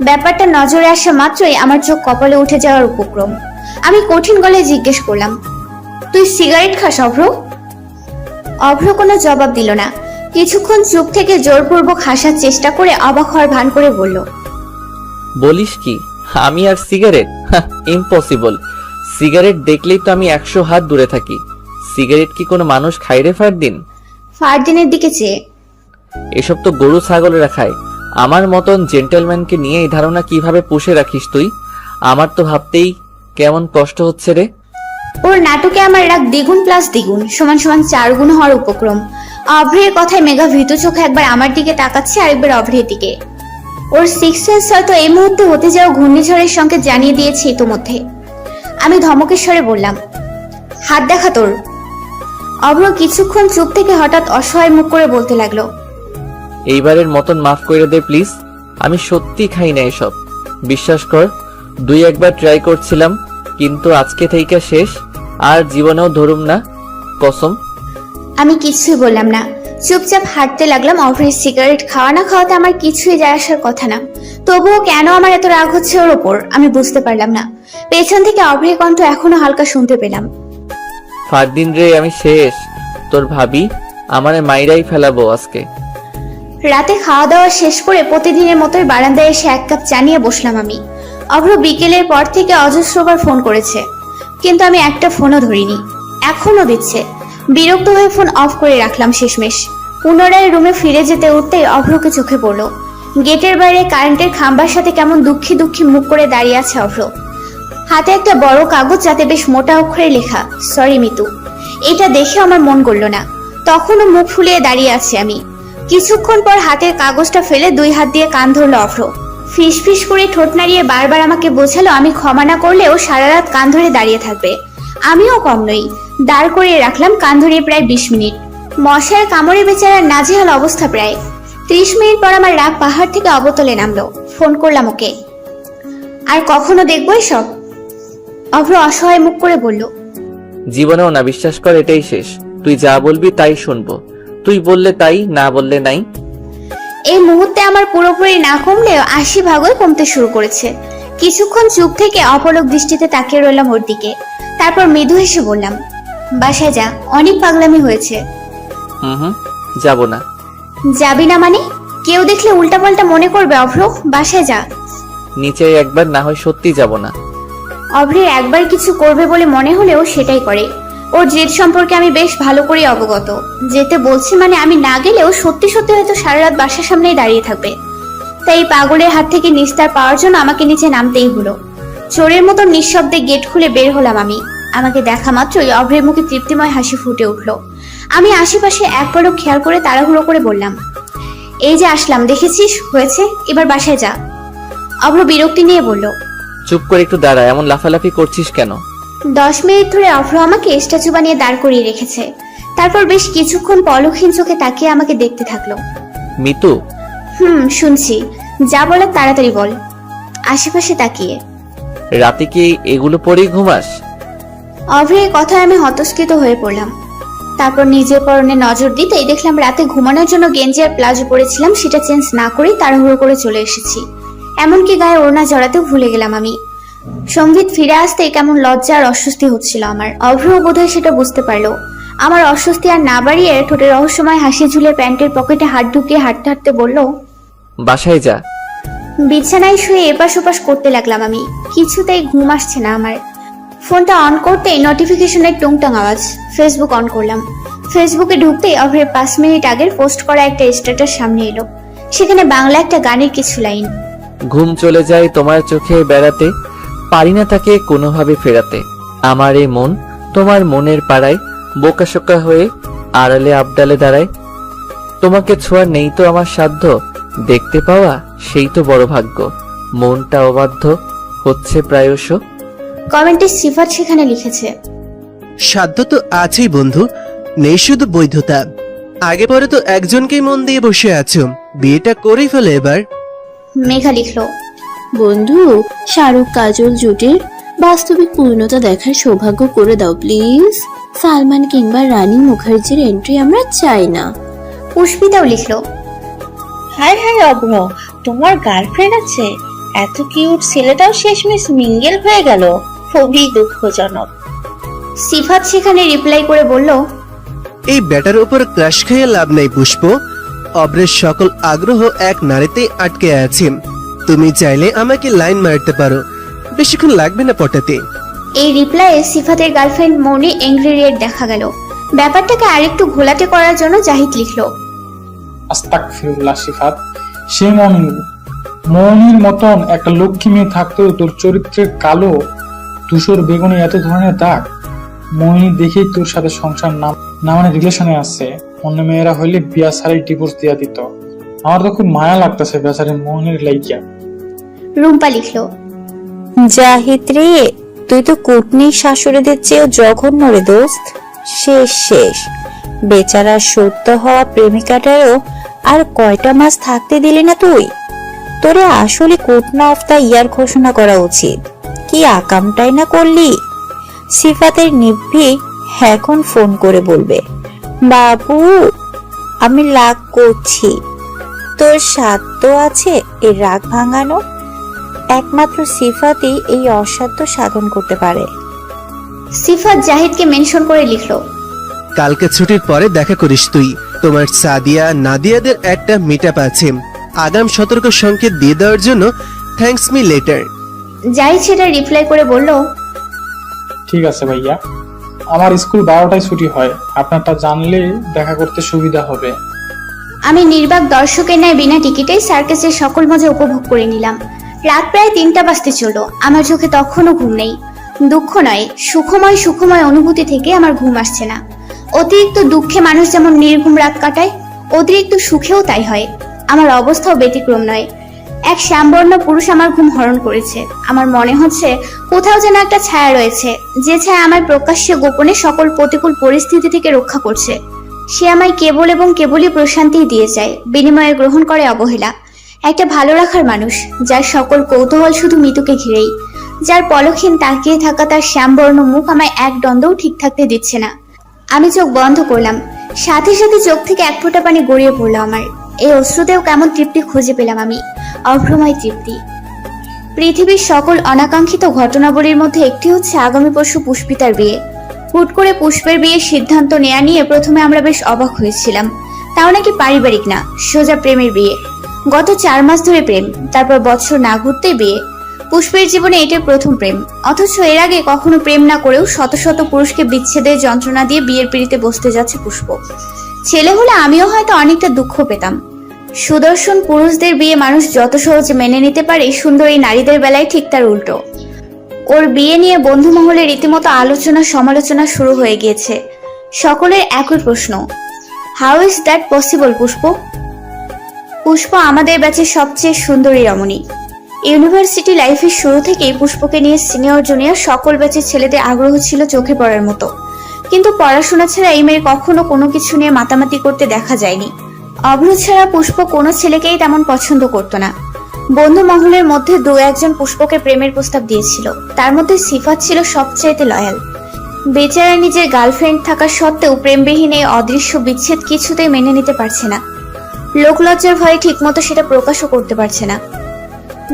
ব্যাপারটা নজরে আসা মাত্রই আমার চোখ কপালে উঠে যাওয়ার উপক্রম। আমি কঠিন গলায় জিজ্ঞেস করলাম, তুই সিগারেট খাস অভ্র? অভ্র কোনো জবাব দিল না। কিছুক্ষণ চুপ থেকে জোরপূর্বক হাসার চেষ্টা করে অবাক হওয়ার ভান করে বলল, বলিস কি, আমি আর সিগারেট? ইম্পসিবল। সিগারেট দেখলেই তো আমি 100 হাত দূরে থাকি। সিগারেট কি কোনো মানুষ খায় রে ফারদিন? ফারদিনের দিকে চেয়ে, এসব তো গরু ছাগলেরা খায়। আমার মতন জেন্টলম্যানকে নিয়ে এই ধারণা কিভাবে পুষে রাখিস তুই? আমার তো ভাবতেই কেমন কষ্ট হচ্ছে রে। ওর নাটকে আমার রাগ দ্বিগুণ প্লাস দ্বিগুণ সমান সমান 4 গুণ হওয়ার উপক্রম। অভ্রের কথায় মেঘা ভীত চোখে একবার আমার দিকে তাকাচ্ছে, আরেকবার অভ্রের দিকে। ওর সিক্স সেন্স হয়তো এই মুহূর্তে হতে যাওয়া ঘূর্ণিঝড়ের সংকেত জানিয়ে দিয়েছে ইতোমধ্যে। আমি ধমকেশ্বরে বললাম, হাত দেখা তোর। অভ্র কিছুক্ষণ চুপ থেকে হঠাৎ অসহায় মুখ করে বলতে লাগলো, এইবারের মতন মাফ করে দে প্লিজ। আমি সত্যি খাই না এসব, বিশ্বাস কর। 2-1 বার ট্রাই করছিলাম, কিন্তু আজকে থেকে শেষ, আর জীবনেও ধরুম না, কসম। আমি কিছুই বললাম না, চুপচাপ হাঁটতে লাগলাম। অভ্রের সিগারেট খাওয়া না খাওয়াতে আমার কিছুই যায় আসার কথা না, তবুও কেন আমার এত রাগ হচ্ছে ওর ওপর আমি বুঝতে পারলাম না। পেছন থেকে অভ্রের কণ্ঠ এখনো হালকা শুনতে পেলাম। ফারদিন রে, আমি শেষ। তোর ভাবি আমারে মাইরাই ফেলাবো আজকে। রাতে খাওয়া দাওয়া শেষ করে প্রতিদিনের মতোই বারান্দায় এসে 1 কাপ চা নিয়ে বসলাম আমি। অভ্র বিকেলের পর থেকে অজস্রবার ফোন করেছে, কিন্তু আমি একটা ফোনও ধরিনি। এখনো দিচ্ছে। বিরক্ত হয়ে ফোন অফ করে রাখলাম শেষমেশ। পুনরায় রুমে ফিরে যেতে উঠতেই অভ্রকে চোখে পড়লো। গেটের বাইরে কারেন্টের খাম্বার সাথে কেমন দুঃখী দুঃখী মুখ করে দাঁড়িয়ে আছে অভ্র। হাতে একটা বড় কাগজ, যাতে বেশ মোটা অক্ষরে লেখা, সরি মিতু। এটা দেখে আমার মন গড়ল না। তখনও মুখ ফুলিয়ে দাঁড়িয়ে আছি আমি। কিছুক্ষণ পর হাতের কাগজটা ফেলে 2 হাত দিয়ে কান ধরলো অভ্র। ফিস ফিস করে ঠোঁট নাড়িয়ে বারবার আমাকে বোঝালো আমি ক্ষমা না করলেও সারা রাত কান ধরে দাঁড়িয়ে থাকবে। আমিও কম নই। দাঁড় করিয়ে রাখলাম কান ধরিয়ে প্রায় 20 মিনিট। মশার কামড়ে বেচারার নাজেহাল অবস্থা প্রায়। 30 মিনিট পর আমার রাগ পাহাড় থেকে অবতলে নামলো। ফোন করলাম ওকে। আর কখনো দেখবো এসব? অভ্র অসহায় মুখ করে বলল, জীবনেও না, বিশ্বাস কর, এটাই শেষ। তুই যা বলবি তাই শুনবো। তুই বললে তাই, না বললে নাই। এই মুহূর্তে আমার পুরোপুরি না কমলেও 80 ভাগই কমতে শুরু করেছে। কিছুক্ষণ চুপ থেকে অপলক দৃষ্টিতে তাকিয়ে রইলাম ওর দিকে। তারপর মৃদু হেসে বললাম, বাসায় যা, অনেক পাগলামি হয়েছে। হুম, যাব না। যাবি না মানে? কেউ দেখলে উল্টাপাল্টা মনে করবে অভ্র, বাসায় যা। নিচে একবার, না হয় সত্যি যাব না। অভ্রের একবার কিছু করবে বলে মনে হলেও সেটাই করে। ওর জেদ সম্পর্কে আমি বেশ ভালো করে অবগত। যেতে বলছি মানে আমি না গেলেও সত্যি সত্যি হয়তো সারা রাত বাসার সামনেই দাঁড়িয়ে থাকবে। তাই এই পাগলের হাত থেকে নিস্তার পাওয়ার জন্য আমাকে নিচে নামতেই হলো। চোরের মতো নিঃশব্দে গেট খুলে বের হলাম আমি। আমাকে দেখা মাত্রই অভ্রের মুখে তৃপ্তিময় হাসি ফুটে উঠলো। আমি আশেপাশে এক পলক খেয়াল করে তাড়াহুড়ো করে বললাম, এই যে আসলাম, দেখেছিস হয়েছে, এবার বাসায় যা। অভ্র বিরক্তি নিয়ে বলল, চুপ করে একটু দাঁড়া, এমন লাফালাফি করছিস কেন? 10 মিনিট ধরে অভ্র আমাকে স্ট্যাচু বানিয়ে দাঁড় করিয়ে রেখেছে। তারপর বেশ কিছুক্ষণ পলকহীন চোখে তাকিয়ে আমাকে দেখতে থাকলো। মিতু, শুনছি, যা বলার তাড়াতাড়ি বল। আশেপাশে তাকিয়ে, রাতে কি এগুলো পরেই ঘুমাস? অভ্রের কথায় আমি হতস্কৃত হয়ে পড়লাম। তারপর নিজের পরনে নজর দিতেই দেখলাম রাতে ঘুমানোর জন্য গেঞ্জি আর প্লাজো পরেছিলাম, সেটা চেঞ্জ না করেই তাড়াহুড়ো করে চলে এসেছি। এমনকি গায়ে ওড়না জড়াতেও ভুলে গেলাম আমি। সঙ্গীত ফিরে আসতে কেমন লজ্জা আর অস্বস্তি হচ্ছিল আমার। অভ্র বোধহয় সেটা বুঝতে পারলো। আমার অস্বস্তি আর না বাড়িয়ে ঠোঁটে রহস্যময় হাসি ঝুলে প্যান্টের পকেটে হাত ঢুকিয়ে হাঁটতে হাঁটতে বলল, বাসায় যা। বিছানায় শুয়ে এপাশ ওপাশ করতে লাগলাম আমি। কিছুতেই ঘুম আসছে না আমার। ফোনটা অন করতেই নোটিফিকেশনের টুংটাং আওয়াজ। ফেসবুক অন করলাম। ফেসবুকে ঢুকতেই অভ্রের 5 মিনিট আগের পোস্ট করা একটা স্ট্যাটাস সামনে এলো। সেখানে বাংলা একটা গানের কিছু লাইন। ঘুম চলে যায় তোমার চোখে বেড়াতে, পারি না তাকে কোনোভাবে ফেরাতে। আমার এই মন তোমার মনের পাড়ায় বোকাশোকা হয়ে আড়ালে আবডালে দাঁড়ায়। তোমাকে ছোঁয়ার নেই তো আমার সাধ্য, দেখতে পাওয়া সেই তো বড় ভাগ্য। মনটা অবাধ্য হচ্ছে প্রায়শ। কমেন্টে সিফাত সেখানে লিখেছে, সাধ্য তো আছেই বন্ধু, নেই শুধু বৈধতা। আগে পরে তো একজনকেই মন দিয়ে বসে আছো, বিয়েটা করেই ফেলে এবার। মেঘা লিখলো, বন্ধু, শাহরুখ কাজল জুটির বাস্তবিক পূর্ণতা দেখার সৌভাগ্য করে দাও প্লিজ। সালমান কিংবা রানী মুখার্জির এন্ট্রি আমরা চাই না। পুষ্পিতাও লিখলো, হায় হায় অভ্র, তোমার গার্লফ্রেন্ড আছে? এত কিউট ছেলেটাও শেষমেশ মিঙ্গেল হয়ে গেল, খুবই দুঃখজনক। সিফাত সেখানে রিপ্লাই করে বলল, এই ব্যাটার উপর ক্রাশ খেয়ে লাভ নেই পুষ্প। অব্রের সকল আগ্রহ এক নারীতে আটকে আছে। তুমি চাইলে আমাকে লাইন মারতে পারো, বেশিক্ষণ লাগবে না পটাতে। এই রিপ্লাইয়ে সিফাতের গার্লফ্রেন্ড মৌনি এংগ্রিরিয়েট দেখা গেল। ব্যাপারটাকে আরেকটু ঘোলাটে করার জন্য জাহিদ লিখলো, আস্তাগফিরুল্লাহ সিফাত, সে মৌনির মতন একটা লক্ষ্মী মেয়ে থাকতেও তোর চরিত্রের কালো ধূসর বেগুনি এত ধরনের দাগ। মৌনি দেখেই তোর সাথে সংসার না মানে রিলেশনে আসছে। অন্য মেয়েরা হইলে বিয়া সারি ডিভোর্স দিয়া দিত। আমার তো খুব মায়া লাগতেছে বেচারি মৌনির লাইকা। রুম্পা লিখলো, জাহিদ রে, তুই তো কুটনির শাশুড়িদের চেয়েও জঘন্য রে দোস্ত। শেষ শেষ, বেচারা সত্য হওয়া প্রেমিকাটারও আর কয়টা মাস থাকতে দিলি না তুই। তোরে আসলে কুটনা অফ দ্য ইয়ার ঘোষণা করা উচিত। কি আকামটাই না করলি। সিফাতের নিভ্বি এখন ফোন করে বলবে, বাবু আমি রাগ করছি। তোর সাধ্য আছে এই রাগ ভাঙানো? একমাত্র সিফাতই এই অসাধ্য সাধন করতে পারে। সিফাত জাহিদকে মেনশন করে লিখলো, কালকে ছুটির পরে দেখা করিস তুই। তোমার সাদিয়া নাদিয়াদের একটা মিটআপ আছে, আগাম সতর্ক সংকেত দিয়ে দেওয়ার জন্য থ্যাঙ্কস মি লেটার। জাহিদ সেটা রিপ্লাই করে বলল, ঠিক আছে ভাইয়া, আমার স্কুল 12টায় ছুটি হয়, আপনারটা জানলে দেখা করতে সুবিধা হবে। আমি নির্বাক দর্শকের ন্যায় বিনা টিকিটেই সার্কাসের সকল মজা উপভোগ করে নিলাম। রাত প্রায় 3টা বাজতে চললো। আমার চোখে তখনও ঘুম নেই। দুঃখ নয়, সুখময় অনুভূতি থেকে আমার ঘুম আসছে না। অতিরিক্ত দুঃখে মানুষ যেমন নির্ঘুম রাত কাটায়, অতিরিক্ত সুখেও তাই হয়। আমার অবস্থাও ব্যতিক্রম নয়। এক শ্যামবর্ণ পুরুষ আমার ঘুম হরণ করেছে। আমার মনে হচ্ছে কোথাও যেন একটা ছায়া রয়েছে, যে ছায়া আমার প্রকাশ্যে গোপনে সকল প্রতিকূল পরিস্থিতি থেকে রক্ষা করছে। সে আমায় কেবল এবং কেবলই প্রশান্তি দিয়ে যায়, বিনিময়ে গ্রহণ করে অবহেলা। একটা ভালো রাখার মানুষ, যার সকল কৌতূহল শুধু মৃত্যুকে ঘিরেই, যার পলকহীন তাকিয়ে থাকা তার শ্যামবর্ণ মুখ আমায় এক দ্বন্দ্বও ঠিক থাকতে দিচ্ছে না। আমি চোখ বন্ধ করলাম, সাথে সাথে চোখ থেকে এক ফোঁটা পানি গড়িয়ে পড়লো আমার। এই অশ্রুতেও কেমন তৃপ্তি খুঁজে পেলাম আমি, অভ্রময় তৃপ্তি। পৃথিবীর সকল অনাকাঙ্ক্ষিত ঘটনাবলীর মধ্যে একটি হচ্ছে আগামী পরশু পুষ্পিতার বিয়ে। হুট করে পুষ্পের বিয়ের সিদ্ধান্ত নেয়া নিয়ে প্রথমে আমরা বেশ অবাক হয়েছিলাম। তাও নাকি পারিবারিক না, সোজা প্রেমের বিয়ে। গত 4 মাস ধরে প্রেম, তারপর বছর না ঘুরতেই বিয়ে। পুষ্পের জীবনে এটাই প্রথম প্রেম, অথচ এর আগে কখনো প্রেম না করেও শত শত পুরুষকে বিচ্ছেদের যন্ত্রণা দিয়ে বিয়ের পিড়িতে বসতে যাচ্ছে পুষ্প। ছেলে হলে আমিও হয়তো অনেকটা দুঃখ পেতাম। সুদর্শন পুরুষদের বিয়ে মানুষ যত সহজে মেনে নিতে পারে, সুন্দরী নারীদের বেলায় ঠিক তার উল্টো। ওর বিয়ে নিয়ে বন্ধু মহলে রীতিমতো আলোচনা সমালোচনা শুরু হয়ে গিয়েছে। সকলের একই প্রশ্ন, হাউ ইজ দ্যাট পসিবল পুষ্প? পুষ্প আমাদের ব্যাচের সবচেয়ে সুন্দরী রমণী। ইউনিভার্সিটি লাইফের শুরু থেকেই পুষ্পকে নিয়ে সিনিয়র জুনিয়র সকল ব্যাচের ছেলেদের আগ্রহ ছিল চোখে পড়ার মতো। কিন্তু পড়াশোনা ছাড়া এই মেয়ে কখনো কোনো কিছু নিয়ে মাতামাতি করতে দেখা যায়নি। অভ্র ছাড়া পুষ্প কোনো ছেলেকেই তেমন পছন্দ করতো না। বন্ধু মহলের মধ্যে 2-1 পুষ্পকে প্রেমের প্রস্তাব দিয়েছিল, তার মধ্যে সিফাত ছিল সবচাইতে লয়াল। বেচারা নিজের গার্লফ্রেন্ড থাকা সত্ত্বেও প্রেমবিহীন এই অদৃশ্য বিচ্ছেদ কিছুতেই মেনে নিতে পারছে না। লোকলজ্জার ভয়ে ঠিকমতো সেটা প্রকাশও করতে পারছে না।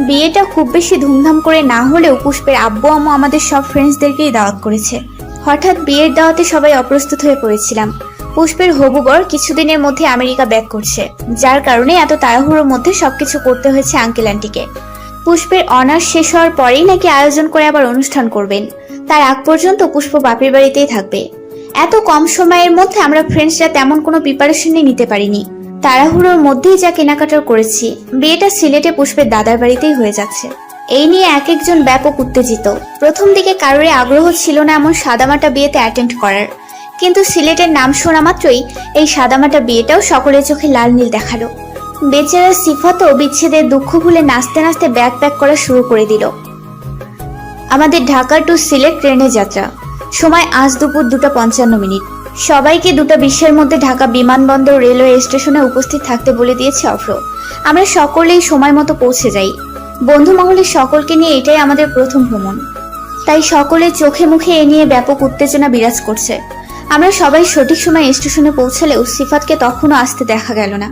বিয়েটা খুব বেশি ধুমধাম করে না হলেও পুষ্পের আব্বু আম্মু আমাদের সব ফ্রেন্ডসদেরকেই দাওয়াত করেছে। হঠাৎ বিয়ের দাওয়াতে সবাই অপ্রস্তুত হয়ে পড়েছিলাম। পুষ্পের হবু বর কিছুদিনের মধ্যে আমেরিকা ব্যাক করছে, যার কারণে এত তাড়াহুড়োর মধ্যে সবকিছু করতে হয়েছে আঙ্কেল আন্টিকে। পুষ্পের অনার্স শেষ হওয়ার পরেই নাকি আয়োজন করে আবার অনুষ্ঠান করবেন। তার আগ পর্যন্ত পুষ্প বাপের বাড়িতেই থাকবে। এত কম সময়ের মধ্যে আমরা ফ্রেন্ডসরা তেমন কোনো প্রিপারেশনই নিতে পারিনি। তাড়াহুড়োর মধ্যেই যা কেনাকাটা করেছি। বিয়েটা সিলেটে পুষ্পের দাদার বাড়িতেই হয়ে যাচ্ছে। এই নিয়ে এক একজন ব্যাপক উত্তেজিত। প্রথম দিকে কারোর আগ্রহ ছিল না এমন সাদামাটা বিয়েতে অ্যাটেন্ড করার, কিন্তু সিলেটের নাম শোনা মাত্রই এই সাদামাটা বিয়েটাও সকলের চোখে লাল নীল দেখালো। বেচারা সিফাতও বিচ্ছেদের দুঃখ ভুলে নাচতে নাচতে ব্যাগ প্যাক করা শুরু করে দিল। আমাদের ঢাকা টু সিলেট ট্রেনের যাত্রা, সময় আজ দুপুর 2:55। সবাইকে 2:20-এর মধ্যে ঢাকা বিমানবন্দর রেলওয়ে স্টেশনে উপস্থিত থাকতে বলে দিয়েছে অভ্র। আমরা সকলেই সময় মতো পৌঁছে যাই। বন্ধু মহলের সকলকে নিয়ে এটাই আমাদের প্রথম ভ্রমণ, তাই সকলের চোখে মুখে এ নিয়ে ব্যাপক উত্তেজনা বিরাজ করছে। আমরা সবাই সঠিক সময় স্টেশনে পৌঁছালেও সিফাতকে তখনও আসতে দেখা গেল না।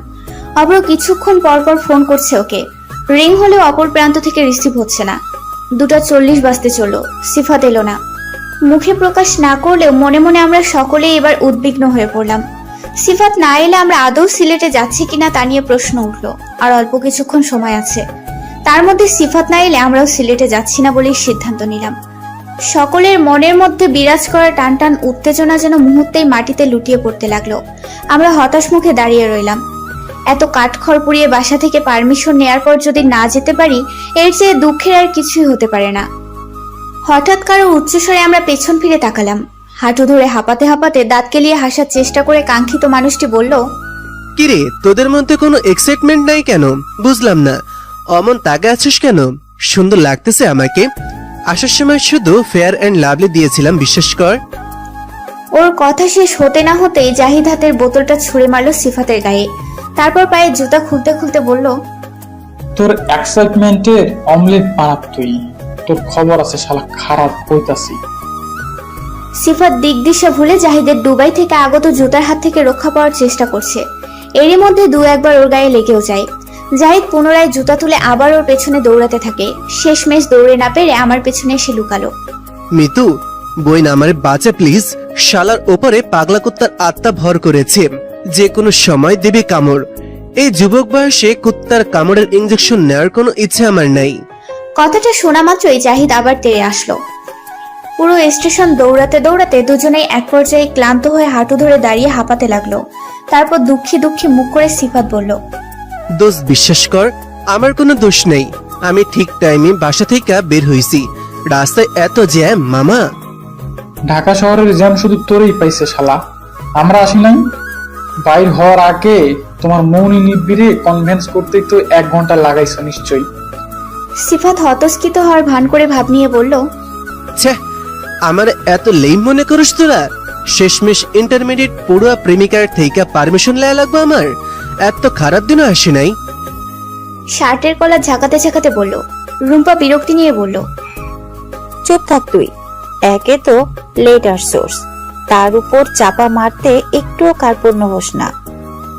অভ্র কিছুক্ষণ পরপর ফোন করছে ওকে, রিং হলেও অপর প্রান্ত থেকে রিসিভ হচ্ছে না। 2:40 বাজতে চলল, সিফাত এলো না। মুখে প্রকাশ না করলেও মনে মনে আমরা সকলেই এবার উদ্বিগ্ন হয়ে পড়লাম। সিফাত না এলে আমরা আদৌ সিলেটে যাচ্ছি কিনা তা নিয়ে প্রশ্ন উঠল। আর অল্প কিছুক্ষণ সময় আছে, তার মধ্যে সিফাত না এলে আমরাও সিলেটে যাচ্ছি না বলেই সিদ্ধান্ত নিলাম। সকলের মনের মধ্যে বিরাজ করা টান টান উত্তেজনা যেন মুহূর্তেই মাটিতে লুটিয়ে পড়তে লাগলো। আমরা হতাশ মুখে দাঁড়িয়ে রইলাম। এত কাঠখড় পুড়িয়ে বাসা থেকে পারমিশন নেয়ার পর যদি না যেতে পারি, এর চেয়ে দুঃখের আর কিছুই হতে পারে না। হঠাৎ কারো উচ্চস্বরে আমরা পেছন ফিরে তাকালাম। হাঁটু ধরে হাঁপাতে হাঁপাতে দাঁত কেলিয়ে হাসার চেষ্টা করে কাঙ্ক্ষিত মানুষটি বলল, কিরে, তোদের মধ্যে কোনো এক্সাইটমেন্ট নাই কেন? বুঝলাম না, অমন তাকে আছিস কেন? সুন্দর লাগতেছে আমাকে। আসার সময় শুধু ফেয়ার অ্যান্ড লাভলি দিয়েছিলাম, বিশ্বাস কর। ওর কথা শেষ হতে না হতেই জাহিদ হাতের বোতলটা ছুঁড়ে মারল সিফাতের গায়ে। তারপর পায়ে জুতা খুলতে খুলতে বলল, তোর এক্সাইটমেন্টের অমলেট বানাব তুই। তোর খবর আছে শালা, খারাপ কইতাছি। সিফাত দিক দিশা ভুলে জাহিদের দুবাই থেকে আগত জুতার হাত থেকে রক্ষা পাওয়ার চেষ্টা করছে। এরই মধ্যে দু একবার ওর গায়ে লেগেও যায়। জাহিদ পুনরায় জুতা তুলে আবার ওর পেছনে দৌড়াতে থাকে। শেষমেশ দৌড়ে না পেরে আমার পেছনে এসে লুকালো। মিতু, বইন আমারে বাঁচা প্লিজ। শালার ওপরে পাগলা কুত্তার আত্মা ভর করেছে, যে কোনো সময় দেবে কামড়। এই যুবক বয়সে কুত্তার কামড়ের ইঞ্জেকশন নেওয়ার কোনো ইচ্ছে আমার নাই। কথাটা শোনা মাত্রই জাহিদ আবার তেড়ে আসলো। পুরো স্টেশন দৌড়াতে দৌড়াতে দুজনেই এক পর্যায়ে ক্লান্ত হয়ে হাঁটু ধরে দাঁড়িয়ে হাঁপাতে লাগলো। তারপর দুঃখী দুঃখী মুখ করে সিফাত বলল, দোষ বিশ্বাস কর, আমার কোনো দোষ নেই। আমি ঠিক টাইমে বাসা থেকে বের হইছি। রাস্তায় এত জ্যাম মামা। ঢাকা শহরের জ্যাম শুধু তোরই পাইছে শালা, আমরা আসি নাই। বাইর হওয়ার আগে তোমার মৌনি নিবিড়ে কনভিন্স করতেই তো 1 ঘন্টা লাগাইছো নিশ্চয়ই। সিফাত হতস্কিত হওয়ার ভান করে ভাব নিয়ে বলল, ছ্যাঃ, আমার এত লেম মনে করিস তোরা? শেষমেশ ইন্টারমিডিয়েট পড়ুয়া প্রেমিকার থেকে পারমিশন লেয়া লাগবে আমার? এত খারাপ দিনও আসে নাই। শার্টের কলার ঝাঁকাতে ঝাঁকাতে বলল। রুম্পা বিরক্তি নিয়ে বলল, চুপ থাক তুই। একে তো লেটার সোর্স, তার উপর চাপা মারতে একটুও কার্পণ্য হোস না।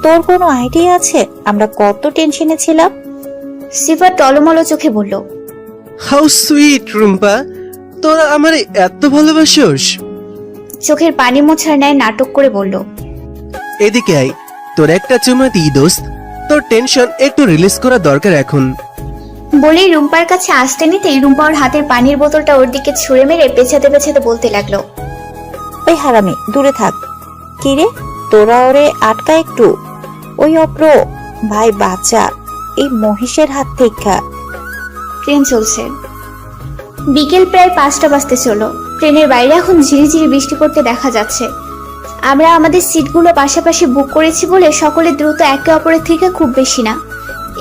তোর কোনো আইডিয়া আছে আমরা কত টেনশনে ছিলাম? সিফাত টলমলো চোখে বলল, হাউ সুইট রুম্পা, তোরা আমারে এত ভালোবাসোস। চোখের পানি মোছার ন্যায় নাটক করে বলল, এদিকে আয়, তোর একটা চুমা দিই দোস্ত। তোর টেনশন একটু রিলিজ করা দরকার এখন। বলেই রুম্পার কাছে আসতে নিতেই রুম্পা ওর হাতের পানির বোতলটা ওর দিকে ছুঁড়ে মেরে পেছাতে পেছাতে বলতে লাগলো, ওই হারামি দূরে থাক। কিরে তোরা ওরে আটকা একটু। ওই অপ্র ভাই বাচ্চা, এই মহিষের হাত থেকে। ট্রেন চলছে। বিকেল প্রায় 5টা বাজতে চলো। ট্রেনের বাইরে এখন ঝিরিঝিরি বৃষ্টি পড়তে দেখা যাচ্ছে। আমরা আমাদের সিটগুলো পাশাপাশি বুক করেছি বলে সকলে দ্রুত একে অপরের থেকে খুব বেশি না।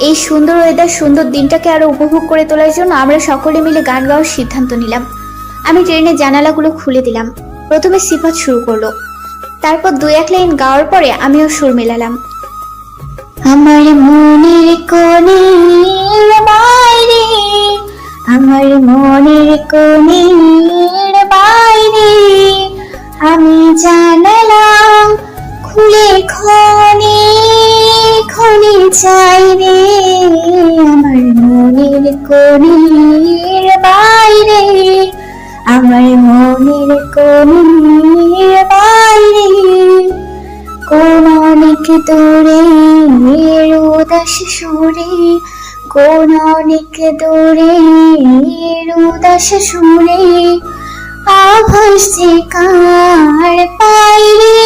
এই সুন্দর ওয়েদার, সুন্দর দিনটাকে আরো উপভোগ করে তোলার জন্য আমরা সকলে মিলে গান গাওয়ার সিদ্ধান্ত নিলাম। আমি ট্রেনের জানালাগুলো খুলে দিলাম। প্রথমে সিফাত শুরু করলো, তারপর 2-1 লাইন গাওয়ার পরে আমিও সুর মেলালাম। আমার মনের কোণের বাইরে, আমার মনের কোণের বাইরে আমি জানালাম খুলে ক্ষণে ক্ষণে চাই রে। আমার মনের কোণের বাইরে, আমার মনের কোণের বাইরে কোন অনেক দূরে উদাস সুরে, কোন অনেক দূরে উদাস সুরে আভাস যে কার পাই রে।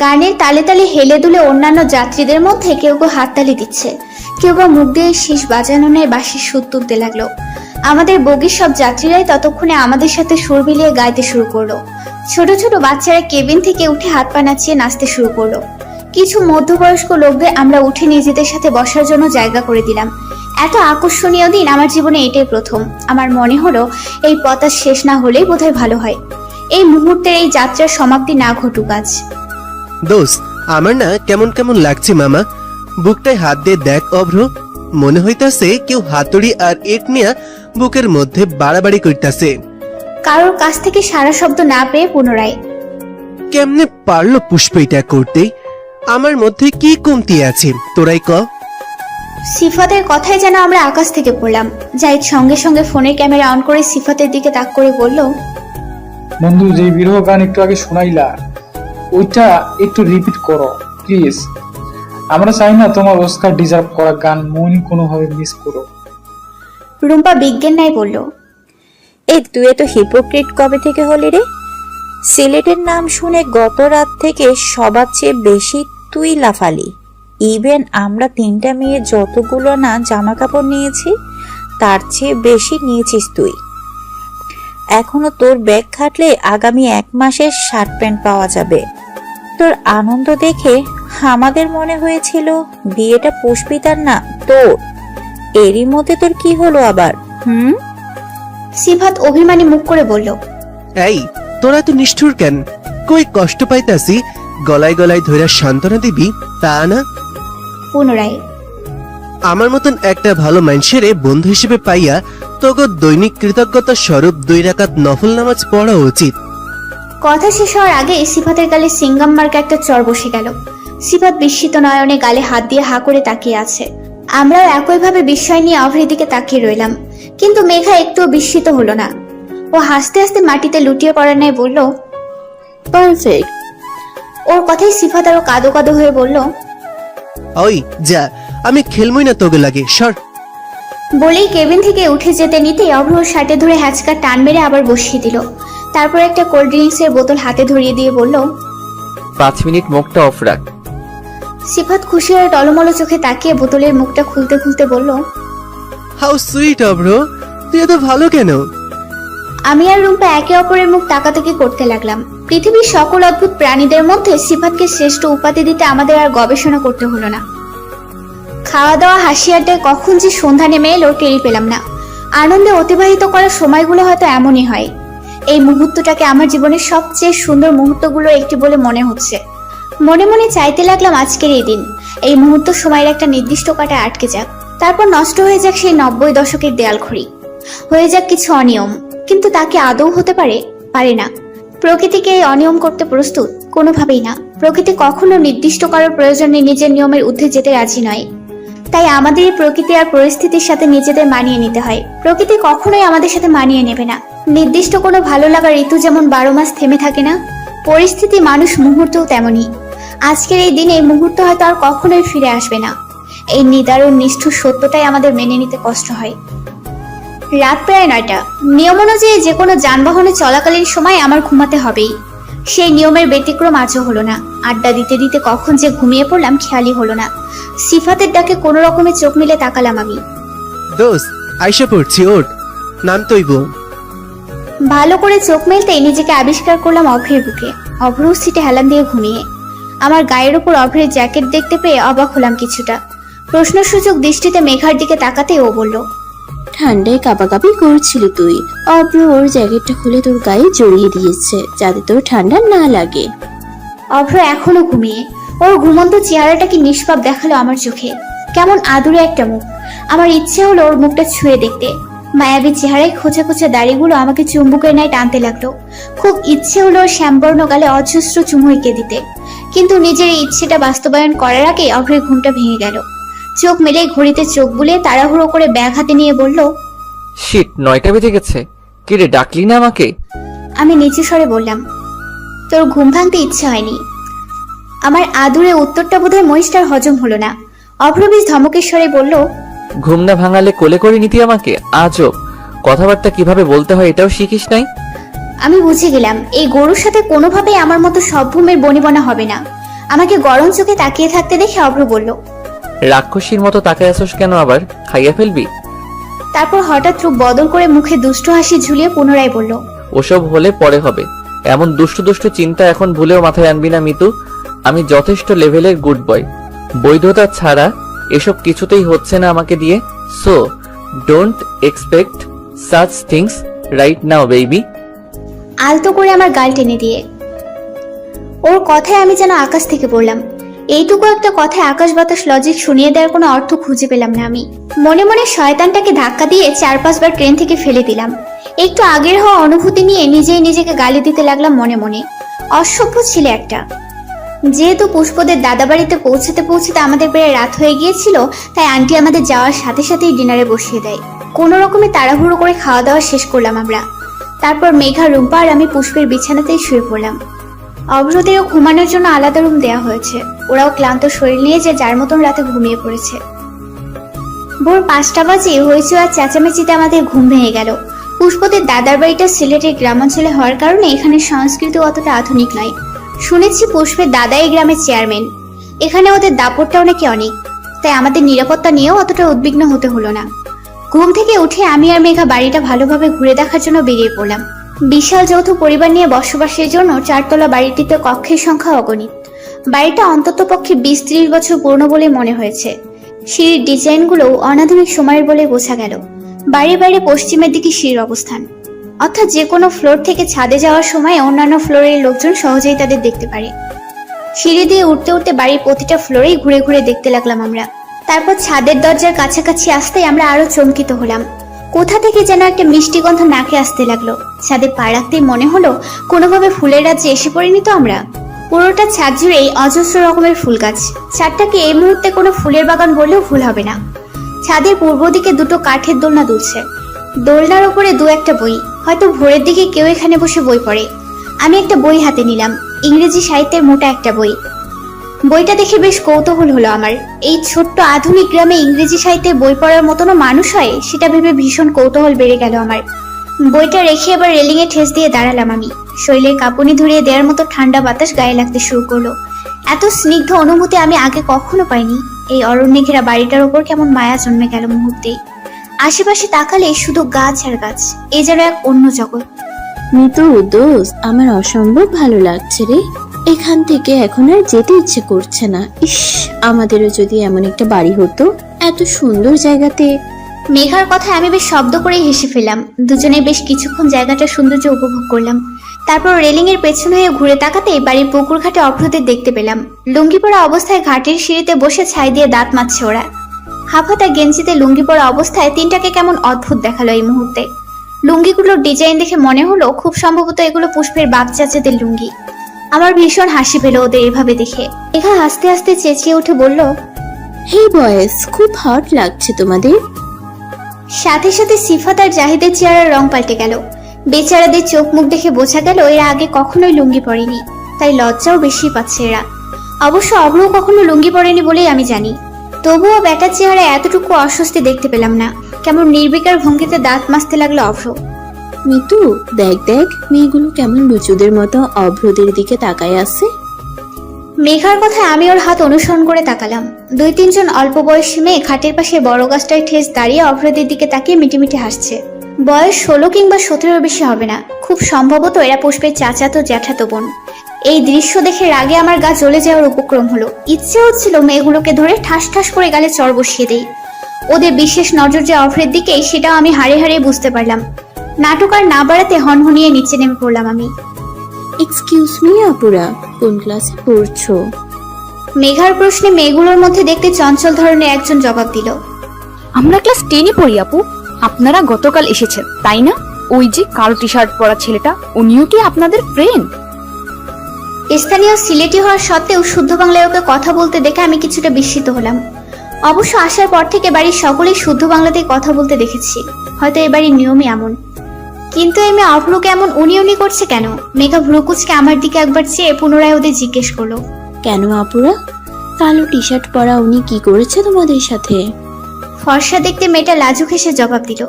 গানের তালে তালে হেলে দুলে অন্যান্য যাত্রীদের মধ্যে কেউ কেউ হাততালি দিচ্ছে, কেউ বা মুখ দিয়ে শীষ বাজানো নেয় বাঁশির সুর তুলতে লাগলো। আমাদের বগির সব যাত্রীরাই ততক্ষণে আমাদের সাথে সুর মিলিয়ে গাইতে শুরু করলো। ছোট ছোট বাচ্চারা কেবিন থেকে উঠে হাত পা নাচিয়ে নাচতে শুরু করলো। কিছু মধ্যবয়স্ক লোকদের আমরা উঠে নিজেদের সাথে বসার জন্য জায়গা করে দিলাম। এত আকর্ষণীয় দিন আমার জীবনে এটাই প্রথম। আমার মনে হলো এই পথ শেষ না হলেই বোধহয় ভালো হয়। এই মুহূর্তের এই যাত্রার সমাপ্তি না ঘটুক আজ। দোস্ত, আমার না কেমন কেমন লাগছে মামা। বুকটায় হাত দিয়ে দেখ অভ্র, মনে হইতাছে কেউ হাতুড়ি আর ইট নিয়ে বুকের মধ্যে বাড়াবাড়ি করতেছে। কারোর কাছ থেকে সারা শব্দ না পেয়ে পুনরায়, কেমনে পারলো পুষ্প এটা করতে? আমার মধ্যে কি কমতি আছে তোরাই ক। সিফাতের কথাই যেন আমরা আকাশ থেকে পড়লাম। জাহিদ সঙ্গে সঙ্গে ফোনের ক্যামেরা অন করে সিফাতের দিকে তাক করে বলল, বন্ধু, যে বিরহ গান একটু আগে শোনাইলা ওইটা একটু রিপিট করো প্লিজ। আমরা চাই না তোমার অস্কার ডিজার্ভ করা গান মৌনি কোনোভাবে মিস করো। রুম্পা বিজ্ঞান নাই বলল, এই তুই এত হিপোক্রিট কবে থেকে হলি রে? সিলেটের নাম শুনে গত রাত থেকে সবার চেয়ে বেশি তুই লাফালি। ইভেন আমরা 3টা মেয়ে যতগুলো না জামা কাপড় নিয়েছি তার চেয়ে বেশি নিয়েছিস তুই। এখনো তোর ব্যাগ খাটলে আগামী 1 মাসের শার্ট প্যান্ট পাওয়া যাবে। তোর আনন্দ দেখে আমাদের মনে হয়েছিল বিয়েটা পুষ্পিতার না তোর। এরই মধ্যে তোর কি হলো আবার? সিফাত অভিমানী মুখ করে বলল, এই তোরা তো নিষ্ঠুর কেন? কই কষ্ট পাইতাছি গলায় গলায় ধইরা সান্ত্বনা দিবি তা না? পুনরায়, আমার মতন একটা ভালো মানুষেরে বন্ধু হিসেবে পাইয়া তোকে দৈনিক কৃতজ্ঞতা স্বরূপ 2 রাকাত নফল নামাজ পড়া উচিত। কথা শেষ হওয়ার আগে সিফাতের গালে সিঙ্গাম মার্কা একটা চর বসে গেল। সিফাত বিস্মিত নয়নে গালে হাত দিয়ে হা করে তাকিয়ে আছে। আমরাও একইভাবে বিস্ময় নিয়ে অভ্রের দিকে তাকিয়ে রইলাম, কিন্তু মেঘা একটুও বিস্মিত হলো না। ও হাসতে হাসতে মাটিতে লুটিয়ে পড়ার ন্যায় বলল, পারফেক্ট। ওর কথাই সিফাত আরো কাদো কাদো হয়ে বলল, ওই যা, আমি খেলমই না তোকে লাগে, সর। বলেই কেবিন থেকে উঠে যেতে নিতেই অভ্র ওর শার্টে ধরে হ্যাচকা টান মেরে আবার বসিয়ে দিল। তারপর একটা কোল্ড ড্রিঙ্কস এর বোতল হাতে ধরিয়ে দিয়ে বলল, 5 মিনিট মুখটা অফ রাখ। সিফাত খুশি হয়ে টলমলো চোখে তাকিয়ে বোতলের মুখটা খুলতে খুলতে বলল, হাউ সুইট অব্র, তুই এত ভালো কেন? আমি আর রুম্পা একে অপরের মুখ তাকাতাকি করতে লাগলাম। পৃথিবীর সকল অদ্ভুত প্রাণীদের মধ্যে সিফাতকে শ্রেষ্ঠ উপাধি দিতে আমাদের আর গবেষণা করতে হলো না। খাওয়া দাওয়া হাসি আড্ডায় কখন যে সন্ধ্যা নেমে এলো টেরি পেলাম না। আনন্দে অতিবাহিত করার সময়গুলো হয়তো এমনই হয়। এই মুহূর্তটাকে আমার জীবনের সবচেয়ে সুন্দর মুহূর্তগুলোর একটি বলে মনে হচ্ছে। মনে মনে চাইতে লাগলাম আজকের এই দিন, এই মুহূর্ত সময়ের একটা নির্দিষ্ট কাটায় আটকে যাক, তারপর নষ্ট হয়ে যাক সেই 90 দশকের দেয়াল ঘড়ি, হয়ে যাক কিছু অনিয়ম। কিন্তু তাকে আদৌ হতে পারে? পারে না। প্রকৃতিকে এই অনিয়ম করতে প্রস্তুত? কোনোভাবেই না। প্রকৃতি কখনো নির্দিষ্ট করার প্রয়োজনে নিজের নিয়মের ঊর্ধ্বে যেতে রাজি নয়। তাই আমাদের এই প্রকৃতি আর পরিস্থিতির সাথে নিজেদের মানিয়ে নিতে হয়। প্রকৃতি কখনোই আমাদের সাথে মানিয়ে নেবে না। নির্দিষ্ট কোনো ভালো লাগার ঋতু যেমন 12 মাস থেমে থাকে না, পরিস্থিতি, মানুষ, মুহূর্তও তেমনই। আজকের এই দিনে এই মুহূর্ত হয়তো আর কখনোই ফিরে আসবে না। এই নিদারুণ নিষ্ঠুর সত্যটাই আমাদের মেনে নিতে কষ্ট হয়। রাত প্রায় 9টা। নিয়ম অনুযায়ী যে কোনো যানবাহনে চলাকালীন সময় আমার ঘুমাতে হবেই। সেই নিয়মের ব্যতিক্রম আজও হলো না। আড্ডা দিতে দিতে কখন যে ঘুমিয়ে পড়লাম খেয়ালই হলো না। সিফাতের ডাকে কোনো রকমে চোখ মিলে তাকালাম আমি। দোস্ত, আইসা পড়ছি, ওঠ, নাম তৈব। ভালো করে চোখ মেলতেই নিজেকে আবিষ্কার করলাম অভ্রের বুকে। অভ্র সিটে হেলান দিয়ে ঘুমিয়ে। আমার গায়ের উপর অভ্রের জ্যাকেট দেখতে পেয়ে অবাক হলাম কিছুটা। প্রশ্নসূচক দৃষ্টিতে মেঘার দিকে তাকাতেই ও বলল, ঠান্ডায় কাঁপাকাঁপি করছিলি তুই। অব্র ওর জ্যাকেটটা খুলে তোর গায়ে জড়িয়ে দিয়েছে যাতে তোর ঠান্ডা না লাগে। অভ্র এখনো ঘুমিয়ে। ওর ঘুমন্ত চেহারাটা কি নিষ্পাপ দেখালো আমার চোখে। কেমন আদুরে একটা মুখ। আমার ইচ্ছে হলো ওর মুখটা ছুঁয়ে দেখতে। মায়াবী চেহারায় খোঁচা খোঁচা দাড়িগুলো আমাকে চুম্বকের ন্যায় টানতে লাগলো। খুব ইচ্ছে হলো ওর শ্যামবর্ণ গালে অজস্র চুমু এঁকে দিতে, কিন্তু নিজের এই ইচ্ছেটা বাস্তবায়ন করার আগে অভ্রের ঘুমটা ভেঙে গেল। চোখ মেলে ঘড়িতে চোখ বুলে তাড়াহুড়ো করে ব্যাগ হাতে নিয়ে বলল, শিট, 9টা বেজে গেছে। কি রে, ডাকলি না আমাকে? আমি নিচু স্বরে বললাম, তোর ঘুম ভাঙতে ইচ্ছে হয়নি। আমার আদুরে উত্তরটা বোধহয় মহিষটার হজম হলো না। অভ্র বেশ ধমকের স্বরে বলল, ঘুম না ভাঙালে কোলে করে নিতি আমাকে? আজব কথাবার্তা কিভাবে বলতে হয় এটাও শিখিস নাই? আমি বুঝে গেলাম এই গরুর সাথে কোনোভাবেই আমার মতো সভ্যমের বনিবনা হবে না। আমাকে গরম চোখে তাকিয়ে থাকতে দেখে অভ্র বলল, রাক্ষসীর মতো তাকায় আসোস কেন? আবার খাইয়া ফেলবি? তারপর হঠাৎ রূপ বদল করে মুখে দুষ্ট হাসি ঝুলিয়ে পুনরায় বলল, ওসব হলে পরে হবে। এমন দুষ্টু দুষ্টু চিন্তা এখন ভুলেও মাথায় আনবি না মিতু। আমি যথেষ্ট লেভেলের গুড বয়। বৈধতা ছাড়া এসব কিছুতেই হচ্ছে না আমাকে দিয়ে। So don't expect such things right now baby. আলতো করে আমার গাল টেনে দিয়ে। ওর কথায় আমি যেন আকাশ থেকে পড়লাম। এইটুকু একটা কথায় আকাশ বাতাস লজিক শুনিয়ে দেওয়ার কোনো অর্থ খুঁজে পেলাম না আমি। মনে মনে শয়তানটাকে ধাক্কা দিয়ে 4-5 বার ট্রেন থেকে ফেলে দিলাম। একটু আগের হওয়া অনুভূতি নিয়ে নিজেই নিজেকে গালি দিতে লাগলাম মনে মনে। অসভ্য ছিলে একটা। যেহেতু পুষ্পদের দাদা বাড়িতে পৌঁছাতে পৌঁছাতে আমাদের প্রায় রাত হয়ে গিয়েছিল, তাই আন্টি আমাদের যাওয়ার সাথে সাথেই ডিনারে বসিয়ে দেয়। কোনো রকমে তাড়াহুড়ো করে খাওয়া দাওয়া শেষ করলাম আমরা। তারপর মেঘা, রুম্পা আর আমি পুষ্পের বিছানাতেই শুয়ে পড়লাম। অভ্রদেরও ঘুমানোর জন্য আলাদা রুম দেওয়া হয়েছে। ওরাও ক্লান্ত শরীর নিয়ে যে যার মতন রাতে ঘুমিয়ে পড়েছে। ভোর 5টা বাজে হইচই আর চেঁচামেচিতে আমাদের ঘুম ভেঙে গেল। পুষ্পদের দাদার বাড়িটা সিলেটের গ্রামাঞ্চলে হওয়ার কারণে এখানে সংস্কৃতি অতটা আধুনিক নয়। শুনেছি পুষ্পের দাদা এই গ্রামের চেয়ারম্যান। এখানে ওদের দাপটটাও নাকি অনেক, তাই আমাদের নিরাপত্তা নিয়েও অতটা উদ্বিগ্ন হতে হলো না। ঘুম থেকে উঠে আমি আর মেঘা বাড়িটা ভালোভাবে ঘুরে দেখার জন্য বেরিয়ে পড়লাম। বিশাল যৌথ পরিবার নিয়ে বসবাসের জন্য 4তলা বাড়িটিতে কক্ষের সংখ্যা অগণিত। বাড়িটা অন্ততপক্ষে 20-30 বছর পুরনো বলে মনে হয়েছে। সিঁড়ির ডিজাইনগুলো অনাধুনিক সময়ের বলে বোঝা গেল। বাড়ির বাইরে পশ্চিমের দিকে সিঁড়ির অবস্থান, অর্থাৎ যে কোনো ফ্লোর থেকে ছাদে যাওয়ার সময় অন্যান্য ফ্লোরের লোকজন সহজেই তাদের দেখতে পারে। সিঁড়ি দিয়ে উঠতে উঠতে বাড়ির প্রতিটা ফ্লোরেই ঘুরে ঘুরে দেখতে লাগলাম আমরা। তারপর ছাদের দরজার কাছাকাছি আসতেই আমরা আরো চমকিত হলাম। কোথা থেকে যেন একটা মিষ্টি গন্ধ নাকে আসতে লাগলো। ছাদে পা রাখতেই মনে হলো কোনোভাবে ফুলের রাজ্যে এসে পড়িনি তো আমরা। পুরোটা ছাদ জুড়েই অজস্র রকমের ফুল গাছ। ছাদটাকে এই মুহূর্তে কোনো ফুলের বাগান বললেও ভুল হবে না। ছাদের পূর্ব দিকে দুটো কাঠের দোলনা দুলছে। দোলনার উপরে দু একটা বই, হয়তো ভোরের দিকে কেউ এখানে বসে বই পড়ে। আমি একটা বই হাতে নিলাম, ইংরেজি সাহিত্যের মোটা একটা বই। বইটা দেখে বেশ কৌতূহল হলো আমার। এই ছোট্ট আধুনিক গ্রামে ইংরেজি সাহিত্যে বই পড়ার মতনও মানুষ হয়, সেটা ভেবে ভীষণ কৌতূহল বেড়ে গেল আমার। বইটা রেখে এবার রেলিং এ ঠেস দিয়ে দাঁড়ালাম আমি। শরীরের কাঁপুনি ধরিয়ে দেওয়ার মতো ঠান্ডা বাতাস গায়ে লাগতে শুরু করলো। এত স্নিগ্ধ অনুভূতি আমি আগে কখনো পাইনি। এই অরণ্যে ঘেরা বাড়িটার উপর কেমন মায়া জন্মে গেল মুহূর্তেই। আশেপাশে তাকালে শুধু গাছ আর গাছ, এ যেন এক অন্য জগৎ। মিতু দোস্ত, আমার অসম্ভব ভালো লাগছে রে। এখান থেকে এখন আর যেতে ইচ্ছে করছে না। ইস, আমাদেরও যদি এমন একটা বাড়ি হতো এত সুন্দর জায়গাতে। মেঘার কথায় আমি বেশ শব্দ করেই হেসে ফেললাম। দুজনে বেশ কিছুক্ষণ জায়গাটার সৌন্দর্য উপভোগ করলাম। তারপর রেলিং এর পেছন হয়ে ঘুরে তাকাতেই বাড়ির পুকুর ঘাটে অভ্রদের দেখতে পেলাম। লুঙ্গি পরা অবস্থায় ঘাটের সিঁড়িতে বসে ছাই দিয়ে দাঁত মাজছে ওরা। হাফাতা গেঞ্জিতে লুঙ্গি পরা অবস্থায় তিনটাকে কেমন অদ্ভুত দেখালো এই মুহূর্তে। লুঙ্গিগুলোর ডিজাইন দেখে মনে হলো খুব সম্ভবত এগুলো পুষ্পের বাপ চাচাদের লুঙ্গি। আমার ভীষণ হাসি পেল ওদের এভাবে দেখে। মেঘা হাসতে হাসতে চেঁচিয়ে উঠে বলল, হে বয়েস, খুব হট লাগছে তোমাদের। সাথে সাথে সিফাত আর জাহিদের চেহারার রং পাল্টে গেল। বেচারাদের চোখ মুখ দেখে বোঝা গেল এরা আগে কখনোই লুঙ্গি পরেনি, তাই লজ্জাও বেশি পাচ্ছে এরা। অবশ্য অভ্রও কখনো লুঙ্গি পরেনি বলেই আমি জানি। তবুও বেটার চেহারা এতটুকু অস্বস্তি দেখতে পেলাম না। কেমন নির্বিকার ভঙ্গিতে দাঁত মাজতে লাগলো অভ্র। মিতু, দেখ দেখ মেয়েগুলো কেমন লুচুদের মতো অভ্রদের দিকে তাকায় আছে। মেঘার কথায় আমি ওর হাত অনুসরণ করে তাকালাম। দুই তিনজন অল্প বয়সী মেয়ে খাটের পাশে বড় গাছটায় ঠেস দাঁড়িয়ে অভ্রদের দিকে তাকিয়ে মিটিমিটি হাসছে। বয়স 16 কিংবা 17 বেশি হবে না। খুব সম্ভবত এরা পুষ্পের চাচাতো জ্যাঠাতো বোন। এই দৃশ্য দেখে রাগে আমার গা জ্বলে যাওয়ার উপক্রম হলো। ইচ্ছে হচ্ছিল মেয়েগুলোকে ধরে ঠাস ঠাস করে গালে চড় বসিয়ে দেই। ওদের বিশেষ নজর যে অভ্রের দিকে, সেটাও আমি হাড়ে হাড়ে বুঝতে পারলাম। নাটক আর না বাড়াতে হনহনিয়ে নিচে নেমে পড়লাম আমি। এক্সকিউজ মি আপুরা, কোন ক্লাসে পড়ছো? মেঘার প্রশ্নে মেয়েগুলোর মধ্যে দেখতে চঞ্চল ধরনের একজন জবাব দিল, আমরা ক্লাস 10-এ পড়ি আপু। আপনারা গতকাল এসেছেন তাই না? ওই যে কালো টি শার্ট পরা ছেলেটা, উনিও কি আপনাদের ফ্রেন্ড? স্থানীয় সিলেটি হওয়ার সত্ত্বেও শুদ্ধ বাংলায় ওকে কথা বলতে দেখে আমি কিছুটা বিস্মিত হলাম। অবশ্য আসার পর থেকে বাড়ির সকলেই শুদ্ধ বাংলাতেই কথা বলতে দেখেছি, হয়তো এ বাড়ির নিয়মই এমন। কিন্তু এই মেয়ে অভ্রকে এমন উনি উনি করছে কেন? মেঘা ভ্রুকুচকে আমার দিকে একবার চেয়ে পুনরায় ওদের জিজ্ঞেস করলো, কেন আপুরা, কালো টি শার্ট পরা উনি কি করেছে তোমাদের সাথে? ফর্সা দেখতে মেয়েটা লাজুক হেসে জবাব দিল,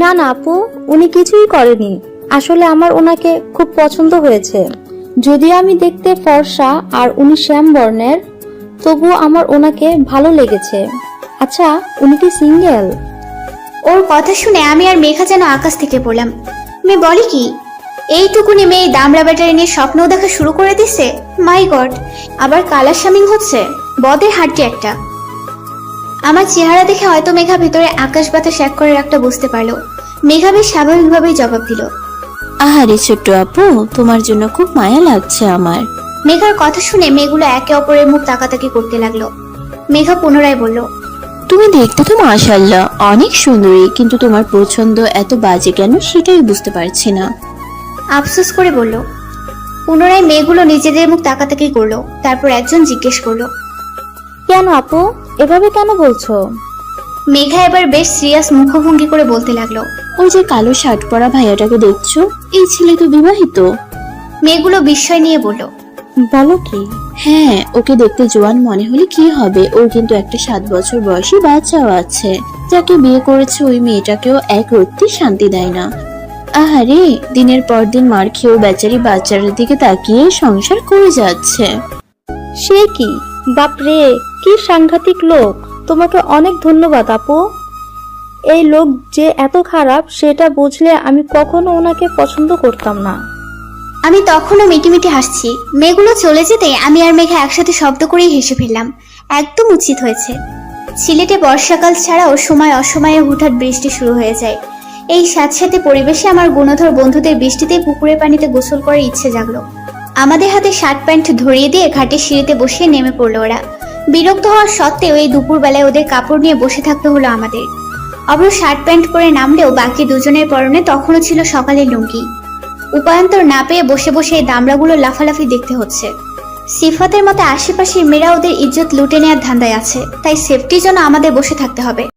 না না আপু, উনি কিছুই করেনি। আসলে আমার ওনাকে খুব পছন্দ হয়েছে। যদিও আমি দেখতে ফর্সা আর উনি শ্যাম বর্ণের, তবুও আমার ওনাকে ভালো লেগেছে। আচ্ছা, উনি কি সিঙ্গেল? ওর কথা শুনে আমি আর মেঘা যেন আকাশ থেকে পড়লাম। মেয়ে বলে কি? এইটুকুনি মেয়ে দামড়া ব্যাটারি নিয়ে স্বপ্নও দেখা শুরু করে দিছে। মাই গড, আবার কালার শামিং হচ্ছে। বদের হাড্ডি একটা। আমার চেহারা দেখে হয়তো মেঘা ভিতরে আকাশ বাতাস এক করে একটা বুঝতে পারলো। মেঘা বেশ স্বাভাবিকভাবেই জবাব দিল, আহারে ছোট্ট আপু, তোমার জন্য খুব মায়া লাগছে আমার। মেঘার কথা শুনে মেয়েগুলো একে অপরের মুখ তাকাতাকি করতে লাগলো। মেঘা পুনরায় বলল, তুমি দেখতে তো মাশাআল্লাহ অনেক সুন্দরী, কিন্তু তোমার পছন্দ এত বাজে কেন সেটাই বুঝতে পারছি না। আফসোস করে বলল। পুনরায় মেয়েগুলো নিজেদের মুখ তাকাতাকি করলো। তারপর একজন জিজ্ঞেস করলো, কেন আপু, এভাবে কেন বলছো? মেঘা এবার বেশ সিরিয়াস মুখভঙ্গি করে বলতে লাগলো, ওই যে কালো শার্ট পরা ভাইয়াটাকে দেখছো, এই ছেলে তো বিবাহিত। মেয়েগুলো বিস্ময় নিয়ে বলল, বলো কি? হ্যাঁ, ওকে দেখতে জোয়ান মনে হলে কি হবে, ওর কিন্তু একটা 7 বছর বয়সী বাচ্চাও আছে। যাকে বিয়ে করেছে ওই মেয়েটাকেও এক রত্তি শান্তি দেয় না। আহারে, দিনের পর দিন মার খেয়েও বেচারি বাচ্চাটার দিকে তাকিয়ে সংসার করে যাচ্ছে। সে কি? বাপরে, কি সাংঘাতিক লোক! তোমাকে অনেক ধন্যবাদ আপু। এই লোক যে এত খারাপ সেটা বুঝলে আমি কখনো ওনাকে পছন্দ করতাম না। আমি তখনও মিটিমিটি হাসছি। মেয়েগুলো চলে যেতে আমি আর মেঘা একসাথে শব্দ করেই হেসে ফেললাম। একদম উচিত হয়েছে। সিলেটে বর্ষাকাল ছাড়াও সময় অসময়ে হুটহাট বৃষ্টি শুরু হয়ে যায়। এই স্যাঁতস্যাঁতে পরিবেশে আমার গুণধর বন্ধুদের বৃষ্টিতে পুকুরের পানিতে গোসল করার ইচ্ছে জাগলো। আমাদের হাতে শার্ট প্যান্ট ধরিয়ে দিয়ে ঘাটের সিঁড়িতে বসিয়ে নেমে পড়লো ওরা। বিরক্ত হওয়ার সত্ত্বেও এই দুপুরবেলায় ওদের কাপড় নিয়ে বসে থাকতে হলো আমাদের। অব্র শার্ট প্যান্ট পরে নামলেও বাকি দুজনের পরনে তখনও ছিল সকালের লুঙ্গি। উপায়ন্তর না পেয়ে বসে বসে এই দামড়াগুলো লাফালাফি দেখতে হচ্ছে। সিফাতের মতো আশেপাশের মেয়েরা ওদের ইজ্জত লুটে নেওয়ার ধান্দায় আছে, তাই সেফটির জন্য আমাদের বসে থাকতে হবে।